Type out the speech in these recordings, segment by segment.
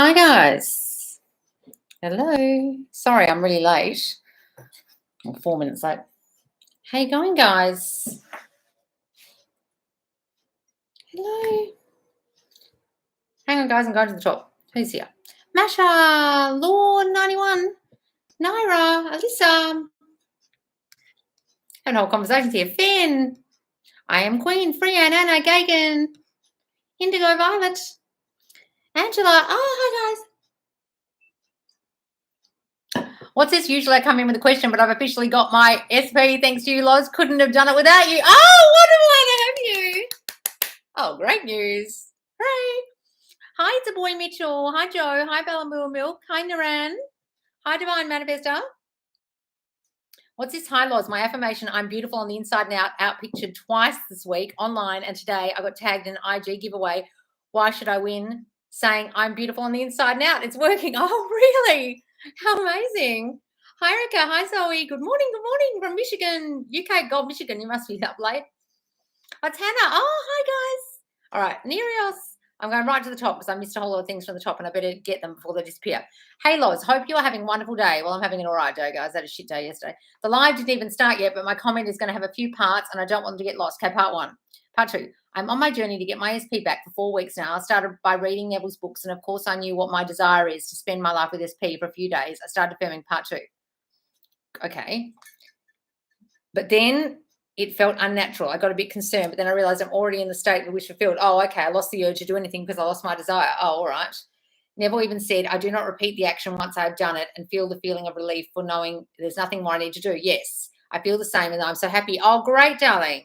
Hi, guys. Hello. Sorry, I'm really late. I'm 4 minutes late. How you going, guys? Hello. Hang on, guys. I'm going to the top. Who's here? Masha, Lord 91, Naira, Alyssa. Having whole conversations here. Finn. I am Queen. Freeanne, Anna, Gagan, Indigo, Violet, Angela. Oh, hi, guys. What's this? Usually I come in with a question, but I've officially got my SP. Thanks to you, Loz. Couldn't have done it without you. Oh, wonderful to have you. Oh, great news. Hooray. Hi, it's a boy Mitchell. Hi, Joe. Hi, Bella Milk. Hi, Naran. Hi, Divine Manifestor. What's this? Hi, Loz. My affirmation, I'm beautiful on the inside and out pictured twice this week online. And today I got tagged in an IG giveaway. Why should I win? Saying I'm beautiful on the inside and out. It's working. Oh, really? How amazing. Hi, Erica. Hi, Zoe. Good morning from Michigan. UK Gold, Michigan. You must be up late. It's Hannah. Oh, hi, guys. All right, Nereos. I'm going right to the top because I missed a whole lot of things from the top and I better get them before they disappear. Hey, Loz, hope you're having a wonderful day. Well, I'm having an all right day, guys. I had a shit day yesterday. The live didn't even start yet, but my comment is going to have a few parts and I don't want them to get lost. Okay, part one. Part two. I'm on my journey to get my SP back for 4 weeks now. I started by reading Neville's books and, of course, I knew what my desire is to spend my life with SP for a few days. I started filming part two. Okay. But then it felt unnatural. I got a bit concerned, but then I realized I'm already in the state of wish fulfilled. Oh, okay. I lost the urge to do anything because I lost my desire. Oh, all right. Neville even said, I do not repeat the action once I've done it and feel the feeling of relief for knowing there's nothing more I need to do. Yes, I feel the same and I'm so happy. Oh, great, darling.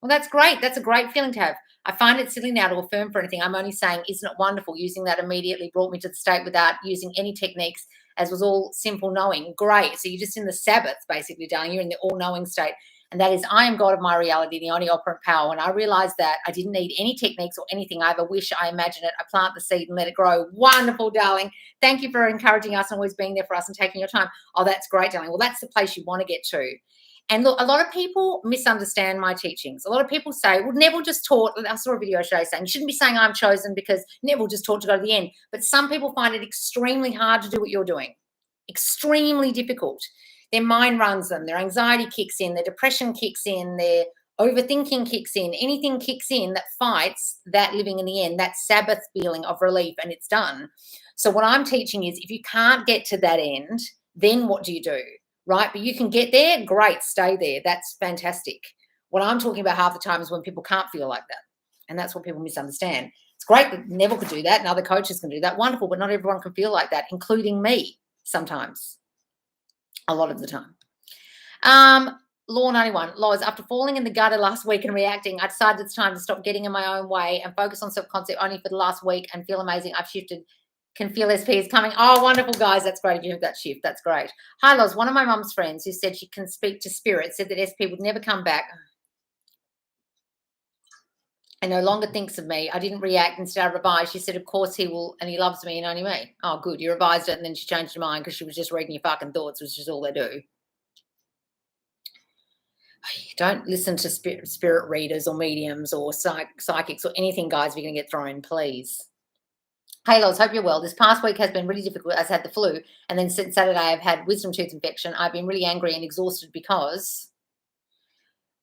Well, that's great. That's a great feeling to have. I find it silly now to affirm for anything. I'm only saying, isn't it wonderful? Using that immediately brought me to the state without using any techniques, as was all simple knowing. Great. So you're just in the Sabbath, basically, darling. You're in the all-knowing state. And that is, I am God of my reality, the only operant power. When I realized that, I didn't need any techniques or anything. I have a wish, I imagine it, I plant the seed and let it grow. Wonderful, darling. Thank you for encouraging us and always being there for us and taking your time. Oh, that's great, darling. Well, that's the place you want to get to. And look, a lot of people misunderstand my teachings. A lot of people say, well, Neville just taught, I saw a video today saying, you shouldn't be saying I'm chosen because Neville just taught to go to the end. But some people find it extremely hard to do what you're doing. Extremely difficult. Their mind runs them. Their anxiety kicks in. Their depression kicks in. Their overthinking kicks in. Anything kicks in that fights that living in the end, that Sabbath feeling of relief, and it's done. So what I'm teaching is if you can't get to that end, then what do you do? Right? But you can get there, great, stay there. That's fantastic. What I'm talking about half the time is when people can't feel like that. And that's what people misunderstand. It's great that Neville could do that and other coaches can do that. Wonderful, but not everyone can feel like that, including me sometimes, a lot of the time. Law 91, Loz, after falling in the gutter last week and reacting, I decided it's time to stop getting in my own way and focus on self-concept only for the last week and feel amazing. I've shifted. Can feel SP is coming. Oh, wonderful, guys. That's great. You have that shift. That's great. Hi, Loz. One of my mum's friends who said she can speak to spirit said that SP would never come back and no longer thinks of me. I didn't react. Instead, I revised. She said, of course he will, and he loves me and only me. Oh, good. You revised it, and then she changed her mind because she was just reading your fucking thoughts, which is all they do. Don't listen to spirit readers or mediums or psychics or anything, guys, if you're going to get thrown, please. Hey, Loz, hope you're well. This past week has been really difficult. I've had the flu, and then since Saturday I've had wisdom tooth infection. I've been really angry and exhausted because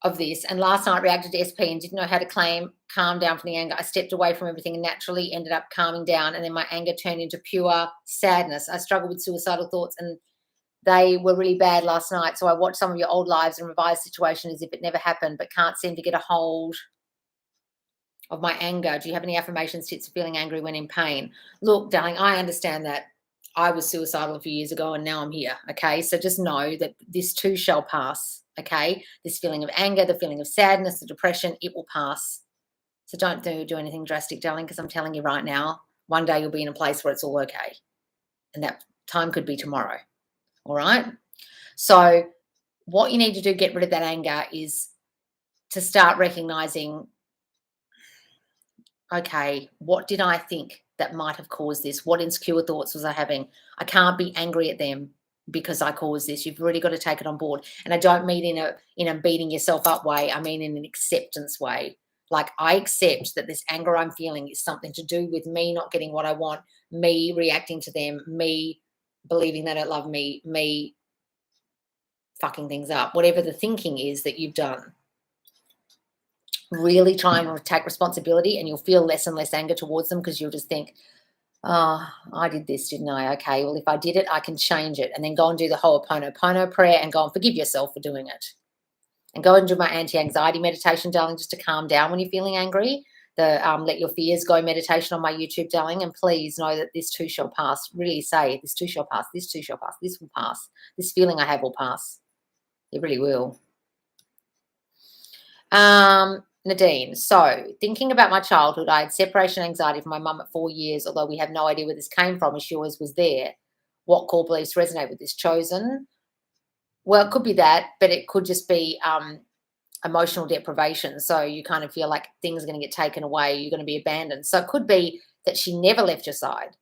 of this, and last night reacted to SP and didn't know how to calm down from the anger. I stepped away from everything and naturally ended up calming down, and then my anger turned into pure sadness. I struggled with suicidal thoughts, and they were really bad last night, so I watched some of your old lives and revised the situation as if it never happened, but can't seem to get a hold of my anger. Do you have any affirmations, tips for feeling angry when in pain? Look, darling, I understand that. I was suicidal a few years ago and now I'm here, okay? So just know that this too shall pass, okay? This feeling of anger, the feeling of sadness, the depression, it will pass. So don't do anything drastic, darling, because I'm telling you right now, one day you'll be in a place where it's all okay. And that time could be tomorrow, all right? So what you need to do, get rid of that anger, is to start recognizing, okay, what did I think that might have caused this? What insecure thoughts was I having? I can't be angry at them because I caused this. You've really got to take it on board. And I don't mean in a beating yourself up way. I mean in an acceptance way. Like, I accept that this anger I'm feeling is something to do with me not getting what I want, me reacting to them, me believing they don't love me, me fucking things up, whatever the thinking is that you've done. Really try and take responsibility, and you'll feel less and less anger towards them, because you'll just think, oh, I did this, didn't I? Okay, well, if I did it, I can change it. And then go and do the Ho'oponopono prayer and go and forgive yourself for doing it. And go and do my anti-anxiety meditation, darling, just to calm down when you're feeling angry. The Let Your Fears Go meditation on my YouTube, darling. And please know that this too shall pass. Really say, this too shall pass. This too shall pass. This will pass. This feeling I have will pass. It really will. Nadine, so thinking about my childhood, I had separation anxiety from my mum at 4 years, although we have no idea where this came from, as she always was there. What core beliefs resonate with this? Chosen? Well, it could be that, but it could just be emotional deprivation. So you kind of feel like things are going to get taken away, you're going to be abandoned. So it could be that she never left your side.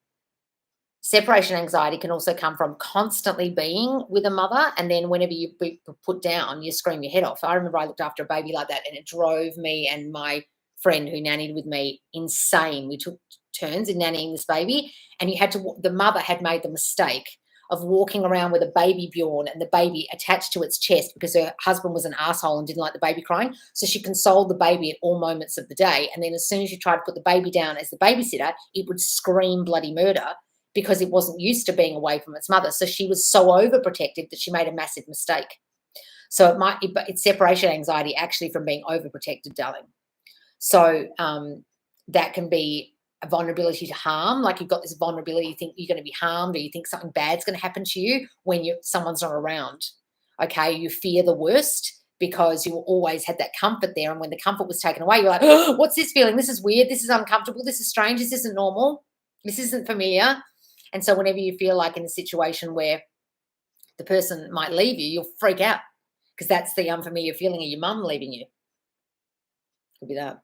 Separation anxiety can also come from constantly being with a mother, and then whenever you be put down, you scream your head off. I remember I looked after a baby like that, and it drove me and my friend who nannied with me insane. We took turns in nannying this baby, and the mother had made the mistake of walking around with a baby Bjorn and the baby attached to its chest, because her husband was an asshole and didn't like the baby crying. So she consoled the baby at all moments of the day, and then as soon as you tried to put the baby down as the babysitter, it would scream bloody murder, because it wasn't used to being away from its mother. So she was so overprotective that she made a massive mistake. So it's separation anxiety actually from being overprotected, darling. So that can be a vulnerability to harm. Like, you've got this vulnerability, you think you're going to be harmed, or you think something bad's going to happen to you when someone's not around. Okay, you fear the worst because you always had that comfort there. And when the comfort was taken away, you're like, oh, what's this feeling? This is weird. This is uncomfortable. This is strange. This isn't normal. This isn't familiar. And so whenever you feel like in a situation where the person might leave you, you'll freak out, because that's the unfamiliar feeling of your mum leaving you. Could be that.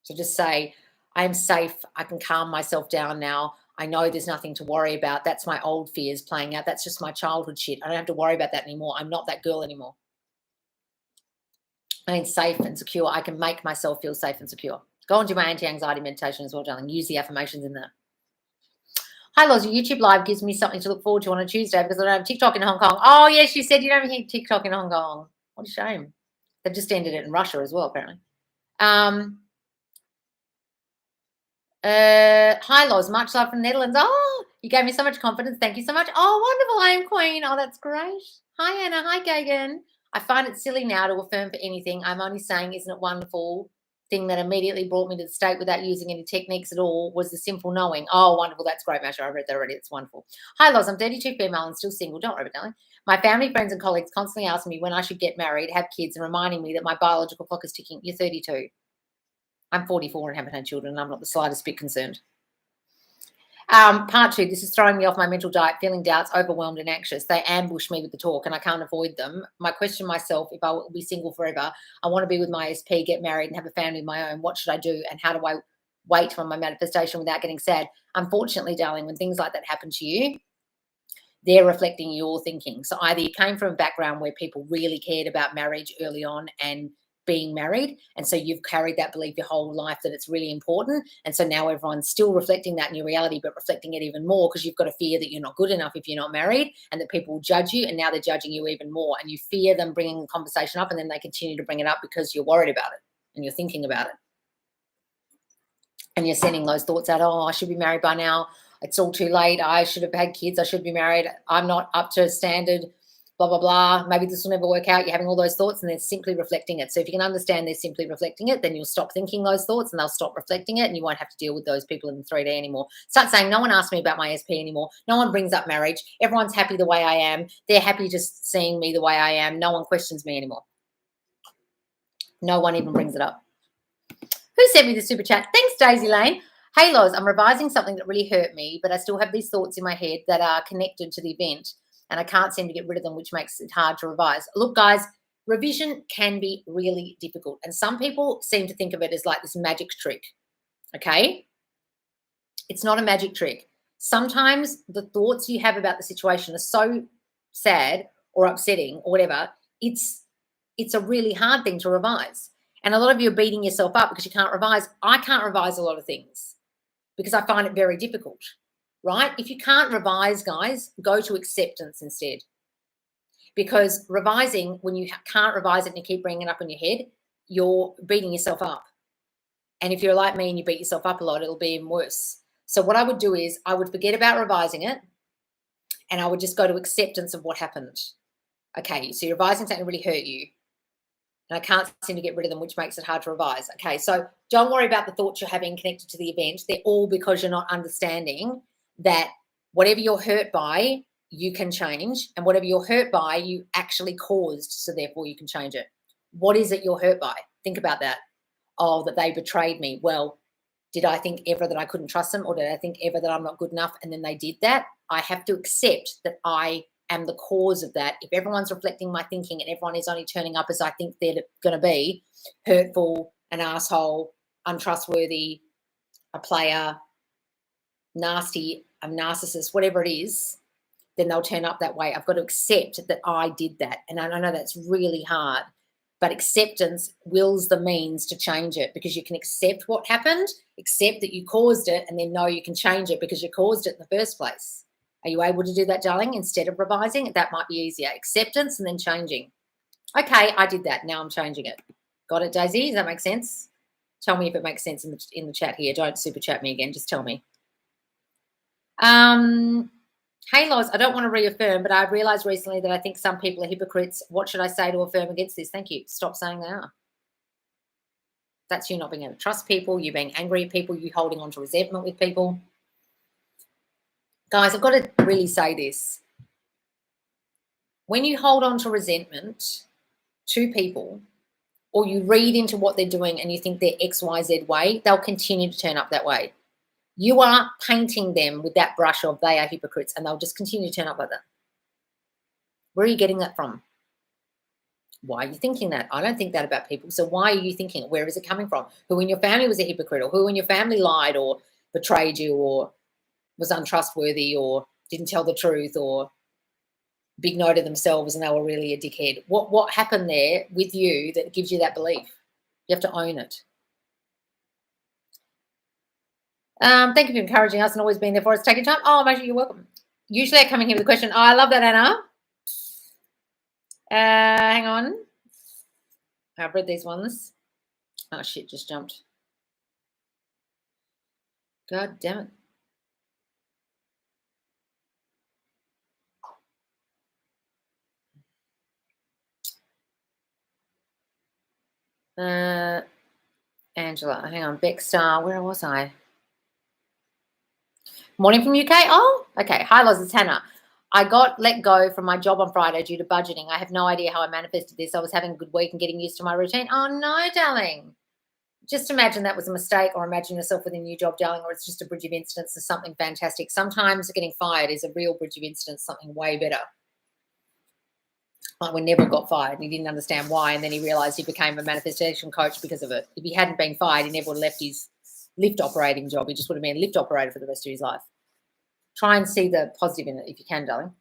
So just say, I am safe. I can calm myself down now. I know there's nothing to worry about. That's my old fears playing out. That's just my childhood shit. I don't have to worry about that anymore. I'm not that girl anymore. I mean, safe and secure. I can make myself feel safe and secure. Go and do my anti-anxiety meditation as well, darling. Use the affirmations in there. Hi, Loz, your YouTube live gives me something to look forward to on a Tuesday, because I don't have TikTok in Hong Kong. Oh, yes, you said you don't have TikTok in Hong Kong. What a shame. They've just ended it in Russia as well, apparently. Hi, Loz, much love from the Netherlands. Oh, you gave me so much confidence. Thank you so much. Oh, wonderful. I am Queen. Oh, that's great. Hi, Anna. Hi, Gagan. I find it silly now to affirm for anything. I'm only saying, isn't it wonderful? Thing that immediately brought me to the state without using any techniques at all was the simple knowing. Oh, wonderful. That's great, Masha. I read that already. It's wonderful. Hi, Loz. I'm 32, female, and still single. Don't worry about it, darling. My family, friends, and colleagues constantly ask me when I should get married, have kids, and reminding me that my biological clock is ticking. You're 32. I'm 44 and haven't had children, and I'm not the slightest bit concerned. Part 2, this is throwing me off my mental diet, feeling doubts, overwhelmed and anxious. They ambush me with the talk and I can't avoid them. My question myself, if I will be single forever, I want to be with my SP, get married and have a family of my own. What should I do? And how do I wait for my manifestation without getting sad? Unfortunately, darling, when things like that happen to you, they're reflecting your thinking. So either you came from a background where people really cared about marriage early on and being married, and so you've carried that belief your whole life that it's really important, and so now everyone's still reflecting that in your reality, but reflecting it even more because you've got a fear that you're not good enough if you're not married, and that people will judge you, and now they're judging you even more, and you fear them bringing the conversation up, and then they continue to bring it up because you're worried about it and you're thinking about it, and you're sending those thoughts out. Oh, I should be married by now. It's all too late. I should have had kids. I should be married. I'm not up to standard. Blah, blah, blah. Maybe this will never work out. You're having all those thoughts and they're simply reflecting it. So if you can understand they're simply reflecting it, then you'll stop thinking those thoughts and they'll stop reflecting it, and you won't have to deal with those people in the 3D anymore. Start saying, no one asked me about my SP anymore. No one brings up marriage. Everyone's happy the way I am. They're happy just seeing me the way I am. No one questions me anymore. No one even brings it up. Who sent me the super chat? Thanks, Daisy Lane. Hey, Loz, I'm revising something that really hurt me, but I still have these thoughts in my head that are connected to the event, and I can't seem to get rid of them, which makes it hard to revise. Look, guys, revision can be really difficult, and some people seem to think of it as like this magic trick, okay? It's not a magic trick. Sometimes the thoughts you have about the situation are so sad or upsetting or whatever, it's a really hard thing to revise. And a lot of you are beating yourself up because you can't revise. I can't revise a lot of things because I find it very difficult, right? If you can't revise, guys, go to acceptance instead. Because revising, when you can't revise it and you keep bringing it up in your head, you're beating yourself up. And if you're like me and you beat yourself up a lot, it'll be even worse. So what I would do is I would forget about revising it and I would just go to acceptance of what happened. Okay, so you're revising something that really hurt you. And I can't seem to get rid of them, which makes it hard to revise. Okay, so don't worry about the thoughts you're having connected to the event. They're all because you're not understanding that whatever you're hurt by, you can change. And whatever you're hurt by, you actually caused, so therefore you can change it. What is it you're hurt by? Think about that. Oh, that they betrayed me. Well, did I think ever that I couldn't trust them, or did I think ever that I'm not good enough and then they did that? I have to accept that I am the cause of that. If everyone's reflecting my thinking and everyone is only turning up as I think they're going to be, hurtful, an asshole, untrustworthy, a player, nasty, a narcissist, whatever it is, then they'll turn up that way. I've got to accept that I did that. And I know that's really hard, but acceptance wills the means to change it, because you can accept what happened, accept that you caused it, and then know you can change it because you caused it in the first place. Are you able to do that, darling, instead of revising? That might be easier. Acceptance and then changing. Okay, I did that. Now I'm changing it. Got it, Daisy? Does that make sense? Tell me if it makes sense in the chat here. Don't super chat me again. Just tell me. Hey, Loz, I don't want to reaffirm, but I've realised recently that I think some people are hypocrites. What should I say to affirm against this? Thank you. Stop saying they are. That's you not being able to trust people, you being angry at people, you holding on to resentment with people. Guys, I've got to really say this. When you hold on to resentment to people, or you read into what they're doing and you think they're XYZ way, they'll continue to turn up that way. You are painting them with that brush of they are hypocrites, and they'll just continue to turn up like that. Where are you getting that from? Why are you thinking that? I don't think that about people. So why are you thinking it? Where is it coming from? Who in your family was a hypocrite, or who in your family lied or betrayed you or was untrustworthy or didn't tell the truth or big no to themselves and they were really a dickhead? What happened there with you that gives you that belief? You have to own it. Thank you for encouraging us and always being there for us. Taking time. Oh, Major, you're welcome. Usually I come in here with a question. Oh, I love that, Anna. Hang on. I've read these ones. Oh, shit, just jumped. God damn it. Angela, hang on. Beckstar, where was I? Morning from UK. Oh, okay. Hi, Loz, it's Hannah. I got let go from my job on Friday due to budgeting. I have no idea how I manifested this. I was having a good week and getting used to my routine. Oh, no, darling. Just imagine that was a mistake, or imagine yourself with a new job, darling, or it's just a bridge of incidents to something fantastic. Sometimes getting fired is a real bridge of incidents, something way better. Like when Neville got fired and he didn't understand why, and then he realised he became a manifestation coach because of it. If he hadn't been fired, he never would have left his lift operating job. He just would have been a lift operator for the rest of his life. Try and see the positive in it if you can, darling.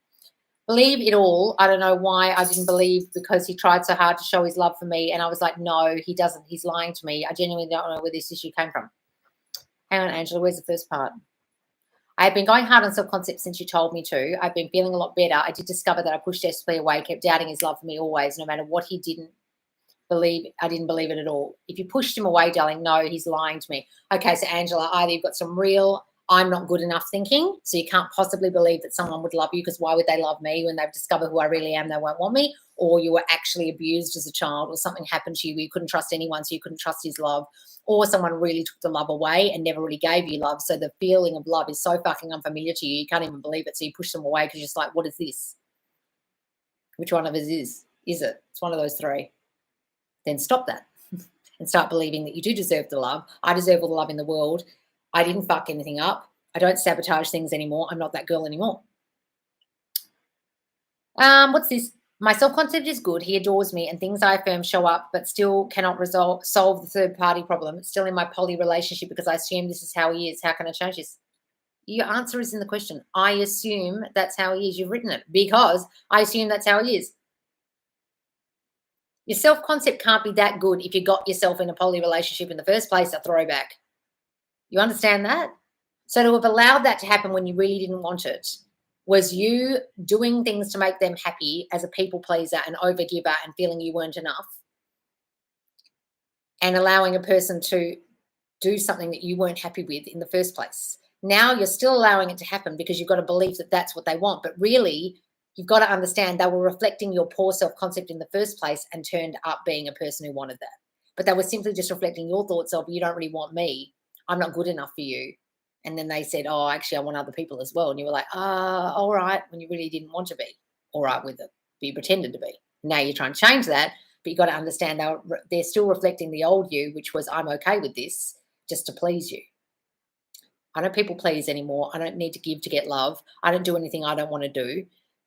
Believe it all. I don't know why I didn't believe, because he tried so hard to show his love for me, and I was like, no, he doesn't. He's lying to me. I genuinely don't know where this issue came from. Hang on, Angela, where's the first part? I have been going hard on self-concept since you told me to. I've been feeling a lot better. I did discover that I pushed SP away, kept doubting his love for me always, no matter what he didn't believe. I didn't believe it at all. If you pushed him away, darling, no, he's lying to me. Okay, so Angela, either you've got some real I'm not good enough thinking, so you can't possibly believe that someone would love you, because why would they love me when they've discovered who I really am? They won't want me. Or you were actually abused as a child, or something happened to you where you couldn't trust anyone, so you couldn't trust his love, or someone really took the love away and never really gave you love. So the feeling of love is so fucking unfamiliar to you, you can't even believe it. So you push them away because you're just like, what is this? Which one of us is it? It's one of those three. Then stop that and start believing that you do deserve the love. I deserve all the love in the world. I didn't fuck anything up. I don't sabotage things anymore. I'm not that girl anymore. What's this? My self-concept is good. He adores me, and things I affirm show up, but still cannot solve the third-party problem. It's still in my poly relationship because I assume this is how he is. How can I change this? Your answer is in the question. I assume that's how he is. You've written it because I assume that's how he is. Your self-concept can't be that good if you got yourself in a poly relationship in the first place, a throwback. You understand that? So to have allowed that to happen when you really didn't want it was you doing things to make them happy as a people pleaser and overgiver and feeling you weren't enough, and allowing a person to do something that you weren't happy with in the first place. Now you're still allowing it to happen because you've got a belief that that's what they want. But really, you've got to understand they were reflecting your poor self-concept in the first place and turned up being a person who wanted that. But they were simply just reflecting your thoughts of, you don't really want me. I'm not good enough for you. And then they said, oh, actually, I want other people as well. And you were like, all right, when you really didn't want to be all right with it, but you pretended to be. Now you're trying to change that, but you've got to understand they're still reflecting the old you, which was, I'm okay with this, just to please you. I don't people please anymore. I don't need to give to get love. I don't do anything I don't want to do.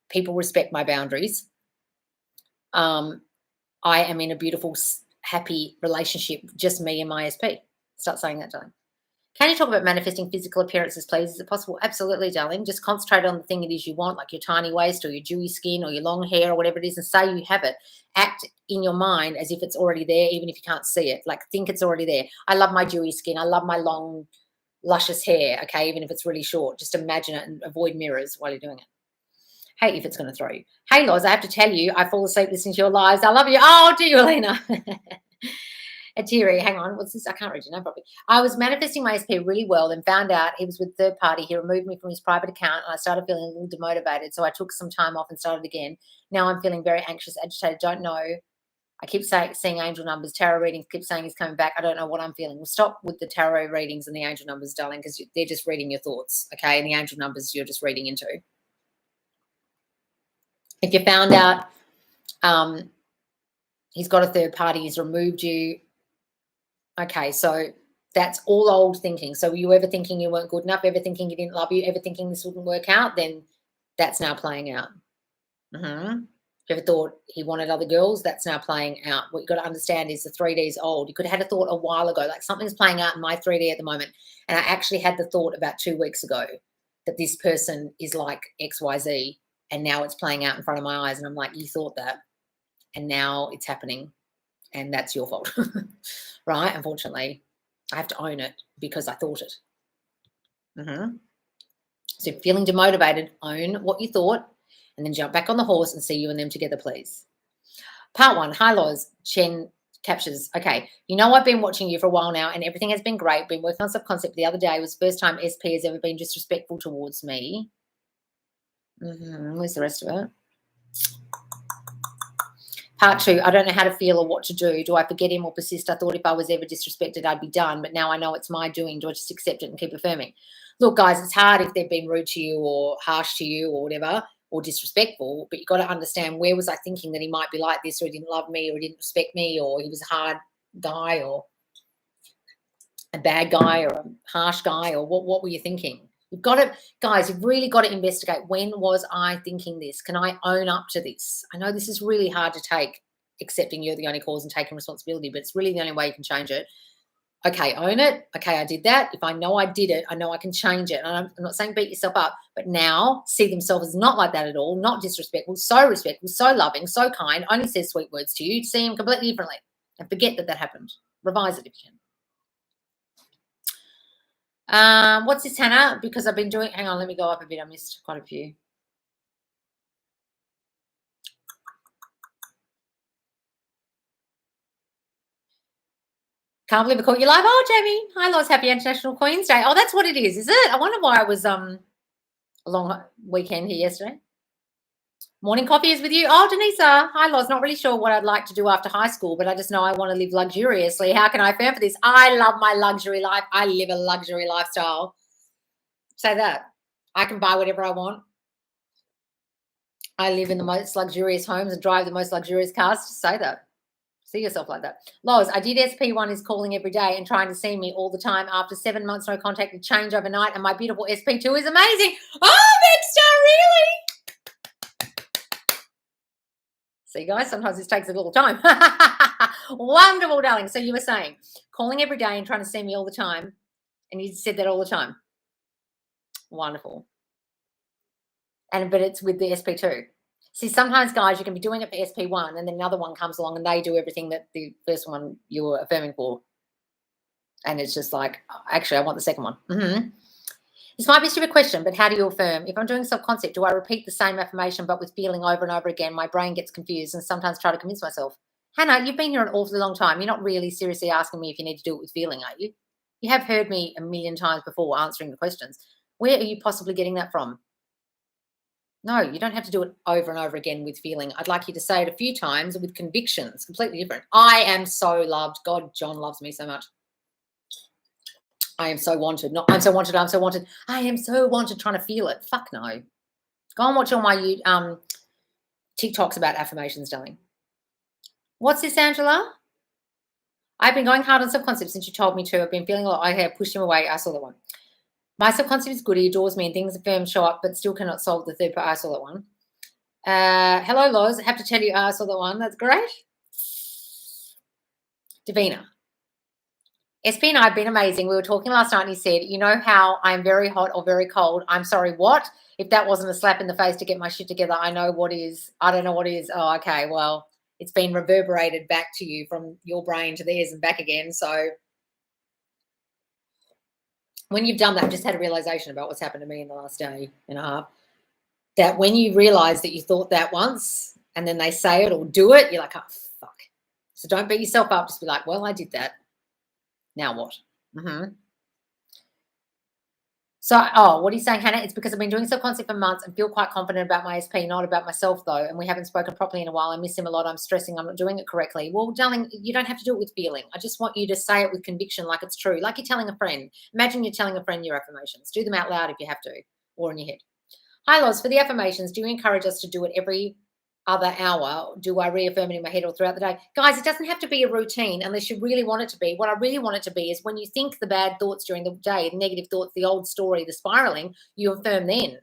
People respect my boundaries. I am in a beautiful, happy relationship, just me and my SP. Start saying that, darling. Can you talk about manifesting physical appearances, please? Is it possible? Absolutely, darling. Just concentrate on the thing it is you want, like your tiny waist or your dewy skin or your long hair or whatever it is, and say you have it. Act in your mind as if it's already there, even if you can't see it. Like, think it's already there. I love my dewy skin. I love my long, luscious hair, okay, even if it's really short. Just imagine it and avoid mirrors while you're doing it. Hey, if it's going to throw you. Hey, Loz, I have to tell you, I fall asleep listening to your lives. I love you. Oh, do you, Alina? Atiri, hang on, what's this? I can't read your name properly. I was manifesting my SP really well, then found out he was with third party. He removed me from his private account, and I started feeling a little demotivated. So I took some time off and started again. Now I'm feeling very anxious, agitated, don't know. I keep seeing angel numbers, tarot readings, keep saying he's coming back. I don't know what I'm feeling. We'll stop with the tarot readings and the angel numbers, darling, because they're just reading your thoughts, okay? And the angel numbers you're just reading into. If you found out he's got a third party, he's removed you, okay, so that's all old thinking. So were you ever thinking you weren't good enough, ever thinking he didn't love you, ever thinking this wouldn't work out? Then that's now playing out. If you ever thought he wanted other girls, that's now playing out. What you've got to understand is the 3D's old. You could have had a thought a while ago, like something's playing out in my 3D at the moment. And I actually had the thought about 2 weeks ago that this person is like XYZ, and now it's playing out in front of my eyes. And I'm like, you thought that, and now it's happening, and that's your fault. Right? Unfortunately, I have to own it because I thought it. So if feeling demotivated, own what you thought, and then jump back on the horse and see you and them together, please. Part 1, hi, Loz. Chen captures. Okay, you know I've been watching you for a while now, and everything has been great. Been working on self-concept. The other day was the first time SP has ever been disrespectful towards me. Where's the rest of it? Part 2, I don't know how to feel or what to do. Do I forget him or persist? I thought if I was ever disrespected, I'd be done. But now I know it's my doing. Do I just accept it and keep affirming? Look, guys, it's hard if they've been rude to you or harsh to you or whatever, or disrespectful. But you've got to understand, where was I thinking that he might be like this, or he didn't love me, or he didn't respect me, or he was a hard guy, or a bad guy, or a harsh guy, or what were you thinking? You've got to, guys, you've really got to investigate, when was I thinking this? Can I own up to this? I know this is really hard to take, accepting you're the only cause and taking responsibility, but it's really the only way you can change it. Okay, own it. Okay, I did that. If I know I did it, I know I can change it. And I'm not saying beat yourself up, but now see themselves as not like that at all, not disrespectful, so loving, so kind, only says sweet words to you. See him completely differently and forget that happened. Revise it if you can. What's this, Hannah? Because I've been doing, hang on, let me go up a bit. I missed quite a few. Can't believe I caught you live. Oh, Jamie. Hi, Loz. Happy International Queen's Day. Oh, that's what it is it? I wonder why I was a long weekend here yesterday. Morning coffee is with you. Oh, Denisa. Hi, Loz. Not really sure what I'd like to do after high school, but I just know I want to live luxuriously. How can I affirm for this? I love my luxury life. I live a luxury lifestyle. Say that. I can buy whatever I want. I live in the most luxurious homes and drive the most luxurious cars. Just say that. See yourself like that. Loz, I did SP1 is calling every day and trying to see me all the time. After 7 months, no contact, it changed overnight, and my beautiful SP2 is amazing. Oh, Dexter, really? See, guys, sometimes this takes a little time. Wonderful, darling. So you were saying calling every day and trying to see me all the time, and you said that all the time. Wonderful. But it's with the SP2. See, sometimes, guys, you can be doing it for SP1 and then another one comes along and they do everything that the first one you were affirming for. And it's just like, actually, I want the second one. This might be a stupid question, but how do you affirm? If I'm doing self-concept, do I repeat the same affirmation but with feeling over and over again? My brain gets confused and sometimes try to convince myself. Hannah, you've been here an awfully long time. You're not really seriously asking me if you need to do it with feeling, are you? You have heard me a million times before answering the questions. Where are you possibly getting that from? No, you don't have to do it over and over again with feeling. I'd like you to say it a few times with conviction. It's completely different. I am so loved. God, John loves me so much. I am so wanted. Not I'm so wanted. I'm so wanted. I am so wanted. Trying to feel it. Fuck no. Go and watch all my TikToks about affirmations, darling. What's this, Angela? I've been going hard on self-concept since you told me to. I've been feeling a lot. I have pushed him away. I saw that one. My self-concept is good. He adores me and things affirm show up, but still cannot solve the third part. I saw that one. Hello, Loz. I have to tell you, I saw that one. That's great. Davina. SP and I have been amazing. We were talking last night and he said, you know how I'm very hot or very cold? I'm sorry, what? If that wasn't a slap in the face to get my shit together, I know what is. I don't know what is. Oh, okay. Well, it's been reverberated back to you from your brain to theirs and back again. So when you've done that, I've just had a realization about what's happened to me in the last day and a half. That when you realize that you thought that once and then they say it or do it, you're like, oh, fuck. So don't beat yourself up. Just be like, well, I did that. Now what? So, what are you saying, Hannah? It's because I've been doing self-concept for months and feel quite confident about my SP, not about myself, though, and we haven't spoken properly in a while. I miss him a lot. I'm stressing. I'm not doing it correctly. Well, darling, you don't have to do it with feeling. I just want you to say it with conviction like it's true, like you're telling a friend. Imagine you're telling a friend your affirmations. Do them out loud if you have to or in your head. Hi, Loz. For the affirmations, do you encourage us to do it every other hour? Do I reaffirm it in my head or throughout the day? Guys, it doesn't have to be a routine unless you really want it to be. What I really want it to be is when you think the bad thoughts during the day, the negative thoughts, the old story, the spiraling, you affirm then.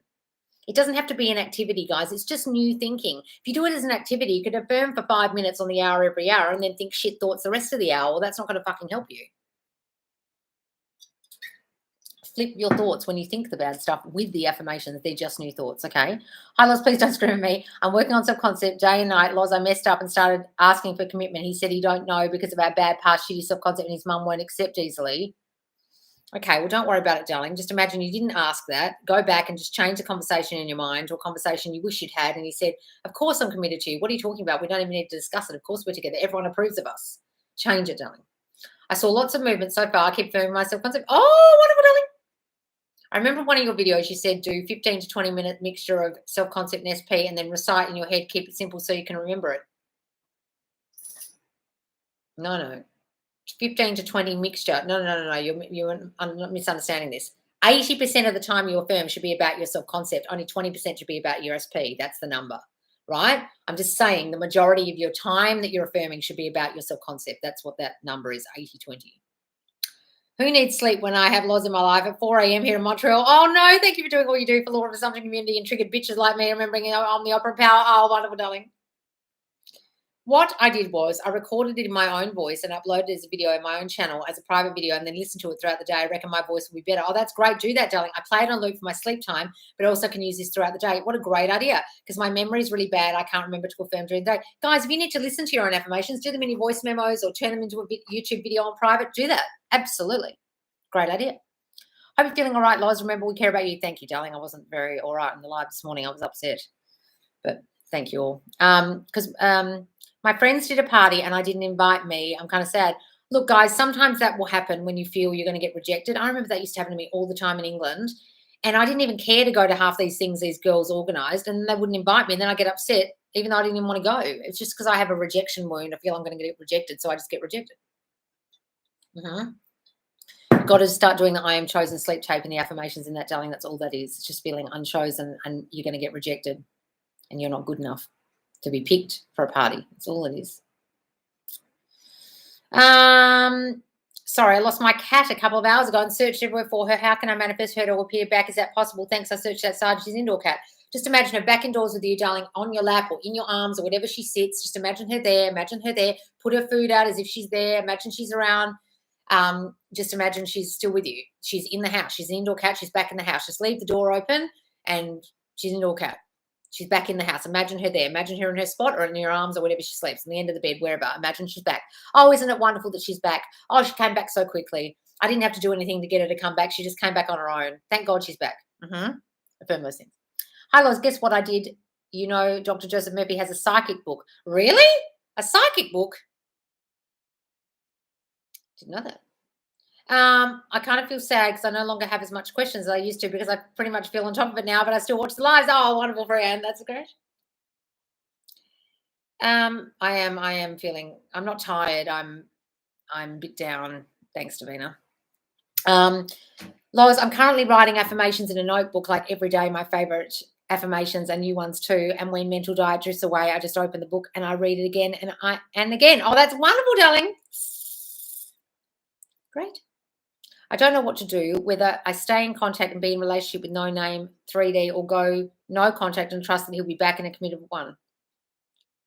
It doesn't have to be an activity, guys. It's just new thinking. If you do it as an activity, you could affirm for 5 minutes on the hour every hour and then think shit thoughts the rest of the hour. Well, that's not going to fucking help you. Flip your thoughts when you think the bad stuff with the affirmations. They're just new thoughts, okay? Hi, Loz, please don't scream at me. I'm working on self-concept day and night. Loz, I messed up and started asking for commitment. He said he don't know because of our bad past shitty self-concept and his mum won't accept easily. Okay, well, don't worry about it, darling. Just imagine you didn't ask that. Go back and just change the conversation in your mind to a conversation you wish you'd had. And he said, of course I'm committed to you. What are you talking about? We don't even need to discuss it. Of course we're together. Everyone approves of us. Change it, darling. I saw lots of movement so far. I keep affirming my self-concept. Oh, wonderful, darling. I remember one of your videos you said do 15 to 20 minute mixture of self-concept and SP and then recite in your head, keep it simple so you can remember it. No. 15 to 20 mixture. No. You're misunderstanding this. 80% of the time you affirm should be about your self-concept. Only 20% should be about your SP. That's the number, right? I'm just saying the majority of your time that you're affirming should be about your self-concept. That's what that number is, 80-20. Who needs sleep when I have Loz in my life at 4 a.m. here in Montreal? Oh, no, thank you for doing all you do for Law of Assumption community and triggered bitches like me, remembering on the opera power. Oh, wonderful, darling. What I did was I recorded it in my own voice and uploaded it as a video in my own channel as a private video and then listened to it throughout the day. I reckon my voice will be better. Oh, that's great. Do that, darling. I play it on loop for my sleep time, but I also can use this throughout the day. What a great idea, because my memory is really bad. I can't remember to affirm during the day. Guys, if you need to listen to your own affirmations, do them in your voice memos or turn them into a YouTube video on private. Do that. Absolutely. Great idea. Hope you're feeling all right, Loz. Remember, we care about you. Thank you, darling. I wasn't very all right in the live this morning. I was upset, but thank you all. Because my friends did a party and I didn't invite me. I'm kind of sad. Look, guys, sometimes that will happen when you feel you're going to get rejected. I remember that used to happen to me all the time in England. And I didn't even care to go to half these things these girls organised, and they wouldn't invite me. And then I get upset, even though I didn't even want to go. It's just because I have a rejection wound. I feel I'm going to get rejected, so I just get rejected. You've got to start doing the I am chosen sleep tape and the affirmations in that, darling. That's all that is. It's just feeling unchosen and you're going to get rejected and you're not good enough to be picked for a party. That's all it is. Sorry, I lost my cat a couple of hours ago and searched everywhere for her. How can I manifest her to appear back? Is that possible? Thanks. I searched outside. She's an indoor cat. Just imagine her back indoors with you, darling, on your lap or in your arms or whatever she sits. Just imagine her there. Imagine her there. Put her food out as if she's there. Imagine she's around. Just imagine she's still with you. She's in the house. She's an indoor cat. She's back in the house. Just leave the door open and she's an indoor cat. She's back in the house. Imagine her there. Imagine her in her spot or in your arms or whatever she sleeps, on the end of the bed, wherever. Imagine she's back. Oh, isn't it wonderful that she's back? Oh, she came back so quickly. I didn't have to do anything to get her to come back. She just came back on her own. Thank God she's back. Affirm those things. Hi, Loz. Guess what I did? You know, Dr. Joseph Murphy has a psychic book. Really? A psychic book? Didn't know that. I kind of feel sad because I no longer have as much questions as I used to because I pretty much feel on top of it now, but I still watch the lives. Oh, wonderful, friend. That's great. I am feeling, I'm not tired. I'm a bit down. Thanks, Davina. Lois, I'm currently writing affirmations in a notebook like every day, my favorite affirmations and new ones too. And when mental diet drifts away, I just open the book and I read it again and again. Oh, that's wonderful, darling. Great. I don't know what to do, whether I stay in contact and be in relationship with no name, 3D, or go no contact and trust that he'll be back in a committed one.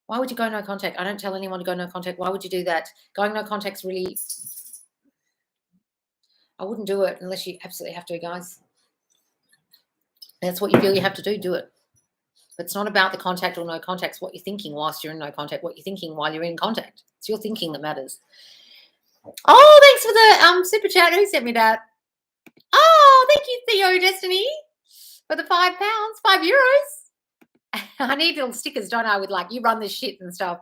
Why would you go no contact? I don't tell anyone to go no contact. Why would you do that? Going no contact's really, I wouldn't do it unless you absolutely have to, guys. That's what you feel you have to do, do it. But it's not about the contact or no contact. It's what you're thinking whilst you're in no contact, what you're thinking while you're in contact. It's your thinking that matters. Oh, thanks for the super chat. Who sent me that? Oh, thank you, Theo Destiny, for the £5, €5. I need little stickers, don't I, with like, you run this shit and stuff.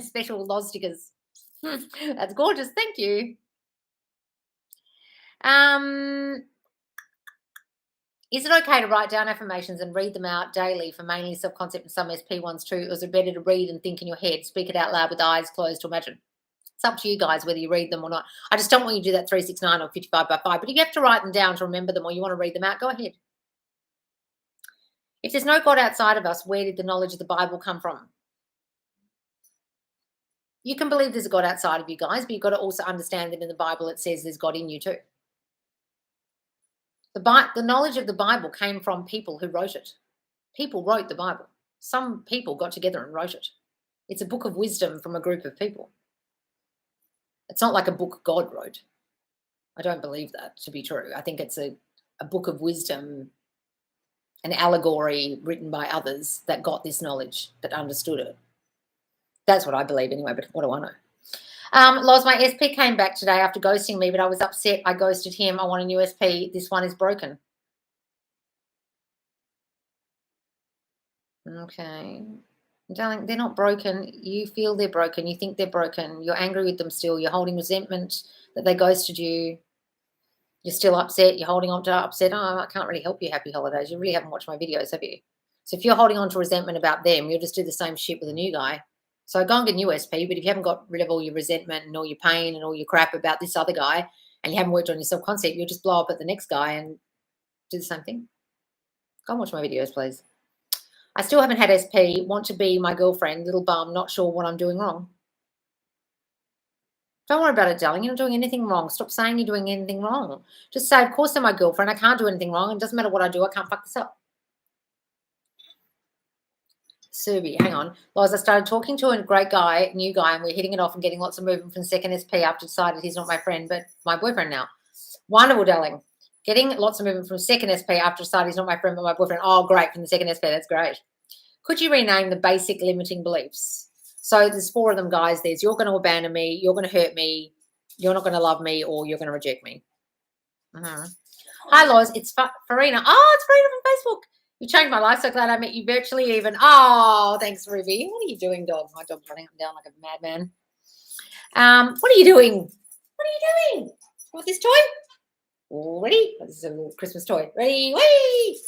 Special Loz stickers. That's gorgeous. Thank you. Is it okay to write down affirmations and read them out daily for mainly self-concept and some SP ones too? Or is it better to read and think in your head, speak it out loud with eyes closed to imagine? It's up to you guys whether you read them or not. I just don't want you to do that 369 or 55 by 5. But if you have to write them down to remember them or you want to read them out, go ahead. If there's no God outside of us, where did the knowledge of the Bible come from? You can believe there's a God outside of you guys, but you've got to also understand that in the Bible it says there's God in you too. The knowledge of the Bible came from people who wrote it. People wrote the Bible. Some people got together and wrote it. It's a book of wisdom from a group of people. It's not like a book God wrote. I don't believe that to be true. I think it's a book of wisdom, an allegory written by others that got this knowledge, that understood it. That's what I believe anyway, but what do I know? Loz, my SP came back today after ghosting me, but I was upset. I ghosted him. I want a new SP. This one is broken. Okay. Darling, they're not broken. You feel they're broken. You think they're broken. You're angry with them still. You're holding resentment that they ghosted you. You're still upset. You're holding on to upset. Oh, I can't really help you. Happy holidays. You really haven't watched my videos, have you? So if you're holding on to resentment about them, you'll just do the same shit with a new guy. So go and get a new SP, but if you haven't got rid of all your resentment and all your pain and all your crap about this other guy and you haven't worked on your self-concept, you'll just blow up at the next guy and do the same thing. Go and watch my videos, please. I still haven't had SP, want to be my girlfriend, little bum, not sure what I'm doing wrong. Don't worry about it, darling. You're not doing anything wrong. Stop saying you're doing anything wrong. Just say, of course they're my girlfriend. I can't do anything wrong. It doesn't matter what I do. I can't fuck this up. Subi, hang on. Loz, I started talking to a great guy, new guy, and we're hitting it off and getting lots of movement from second SP after decided he's not my friend, but my boyfriend now. Wonderful, darling. Getting lots of movement from second SP after decided he's not my friend, but my boyfriend. Oh, great, from the second SP. That's great. Could you rename the basic limiting beliefs? So there's 4 of them, guys. There's you're going to abandon me, you're going to hurt me, you're not going to love me, or you're going to reject me. Hi, Loz. It's Farina. Oh, it's Farina from Facebook. You changed my life. So glad I met you virtually even. Oh, thanks, Ruby. What are you doing, dog? My dog's running up and down like a madman. What are you doing? What are you doing? Want this toy? Ready? This is a little Christmas toy. Ready? Wait!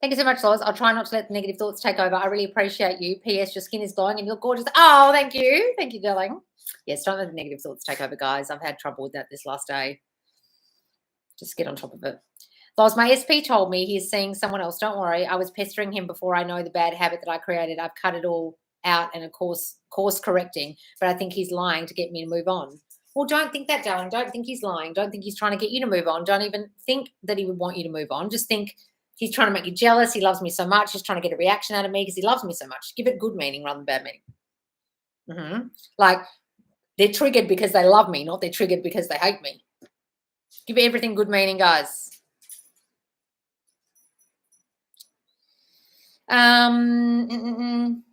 Thank you so much, Loz. I'll try not to let the negative thoughts take over. I really appreciate you. P.S. Your skin is glowing and you look gorgeous. Oh, thank you. Thank you, darling. Yes, don't let the negative thoughts take over, guys. I've had trouble with that this last day. Just get on top of it. Loz, my SP told me he's seeing someone else. Don't worry. I was pestering him before I know the bad habit that I created. I've cut it all out and, of course correcting, but I think he's lying to get me to move on. Well, don't think that, darling. Don't think he's lying. Don't think he's trying to get you to move on. Don't even think that he would want you to move on. Just think he's trying to make you jealous. He loves me so much. He's trying to get a reaction out of me because he loves me so much. Give it good meaning rather than bad meaning. Like they're triggered because they love me, not they're triggered because they hate me. Give everything good meaning, guys. Hang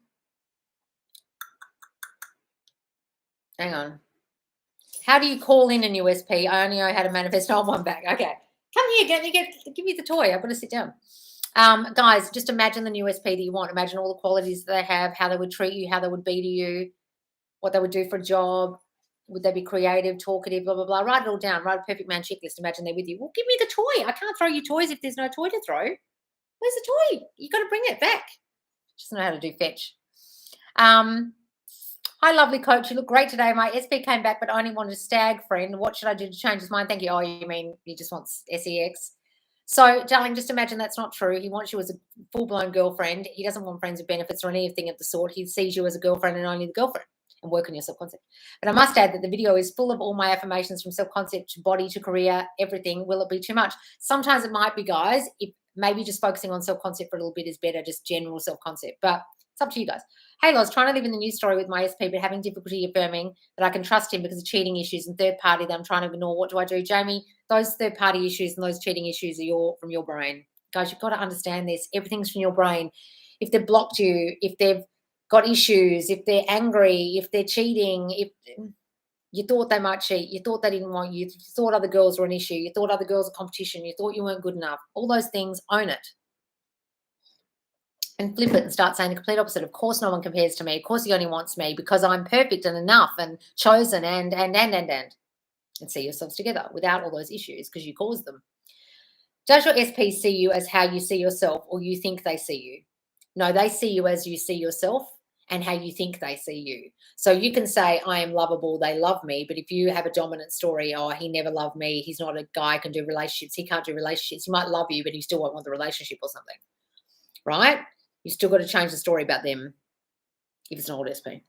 on. How do you call in a new SP? I only know how to manifest on one back. Okay. Come here, give me the toy. I've got to sit down. Guys, just imagine the new SP that you want. Imagine all the qualities that they have, how they would treat you, how they would be to you, what they would do for a job. Would they be creative, talkative, blah, blah, blah. Write it all down. Write a perfect man checklist. Imagine they're with you. Well, give me the toy. I can't throw you toys if there's no toy to throw. Where's the toy? You got to bring it back. Just know how to do fetch. Hi, lovely coach. You look great today. My SP came back, but I only wanted a stag friend. What should I do to change his mind? Thank you. Oh, you mean he just wants sex? So, darling, just imagine that's not true. He wants you as a full-blown girlfriend. He doesn't want friends with benefits or anything of the sort. He sees you as a girlfriend and only the girlfriend, and work on your self-concept. But I must add that the video is full of all my affirmations from self-concept to body to career, everything. Will it be too much? Sometimes it might be, guys. If maybe just focusing on self-concept for a little bit is better, just general self-concept. But it's up to you guys. Hey, Loz, trying to live in the new story with my SP, but having difficulty affirming that I can trust him because of cheating issues and third party that I'm trying to ignore. What do I do? Jamie, those third party issues and those cheating issues are from your brain. Guys, you've got to understand this. Everything's from your brain. If they've blocked you, if they've got issues, if they're angry, if they're cheating, if you thought they might cheat, you thought they didn't want you thought other girls were an issue, you thought other girls were competition, you thought you weren't good enough. All those things, own it. And flip it and start saying the complete opposite. Of course no one compares to me. Of course he only wants me because I'm perfect and enough and chosen and. And see yourselves together without all those issues because you caused them. Does your SP see you as how you see yourself or you think they see you? No, they see you as you see yourself and how you think they see you. So you can say, I am lovable, they love me. But if you have a dominant story, oh, he never loved me, he's not a guy who can do relationships, he can't do relationships. He might love you, but he still won't want the relationship or something, right? You still got to change the story about them if it's an old SP.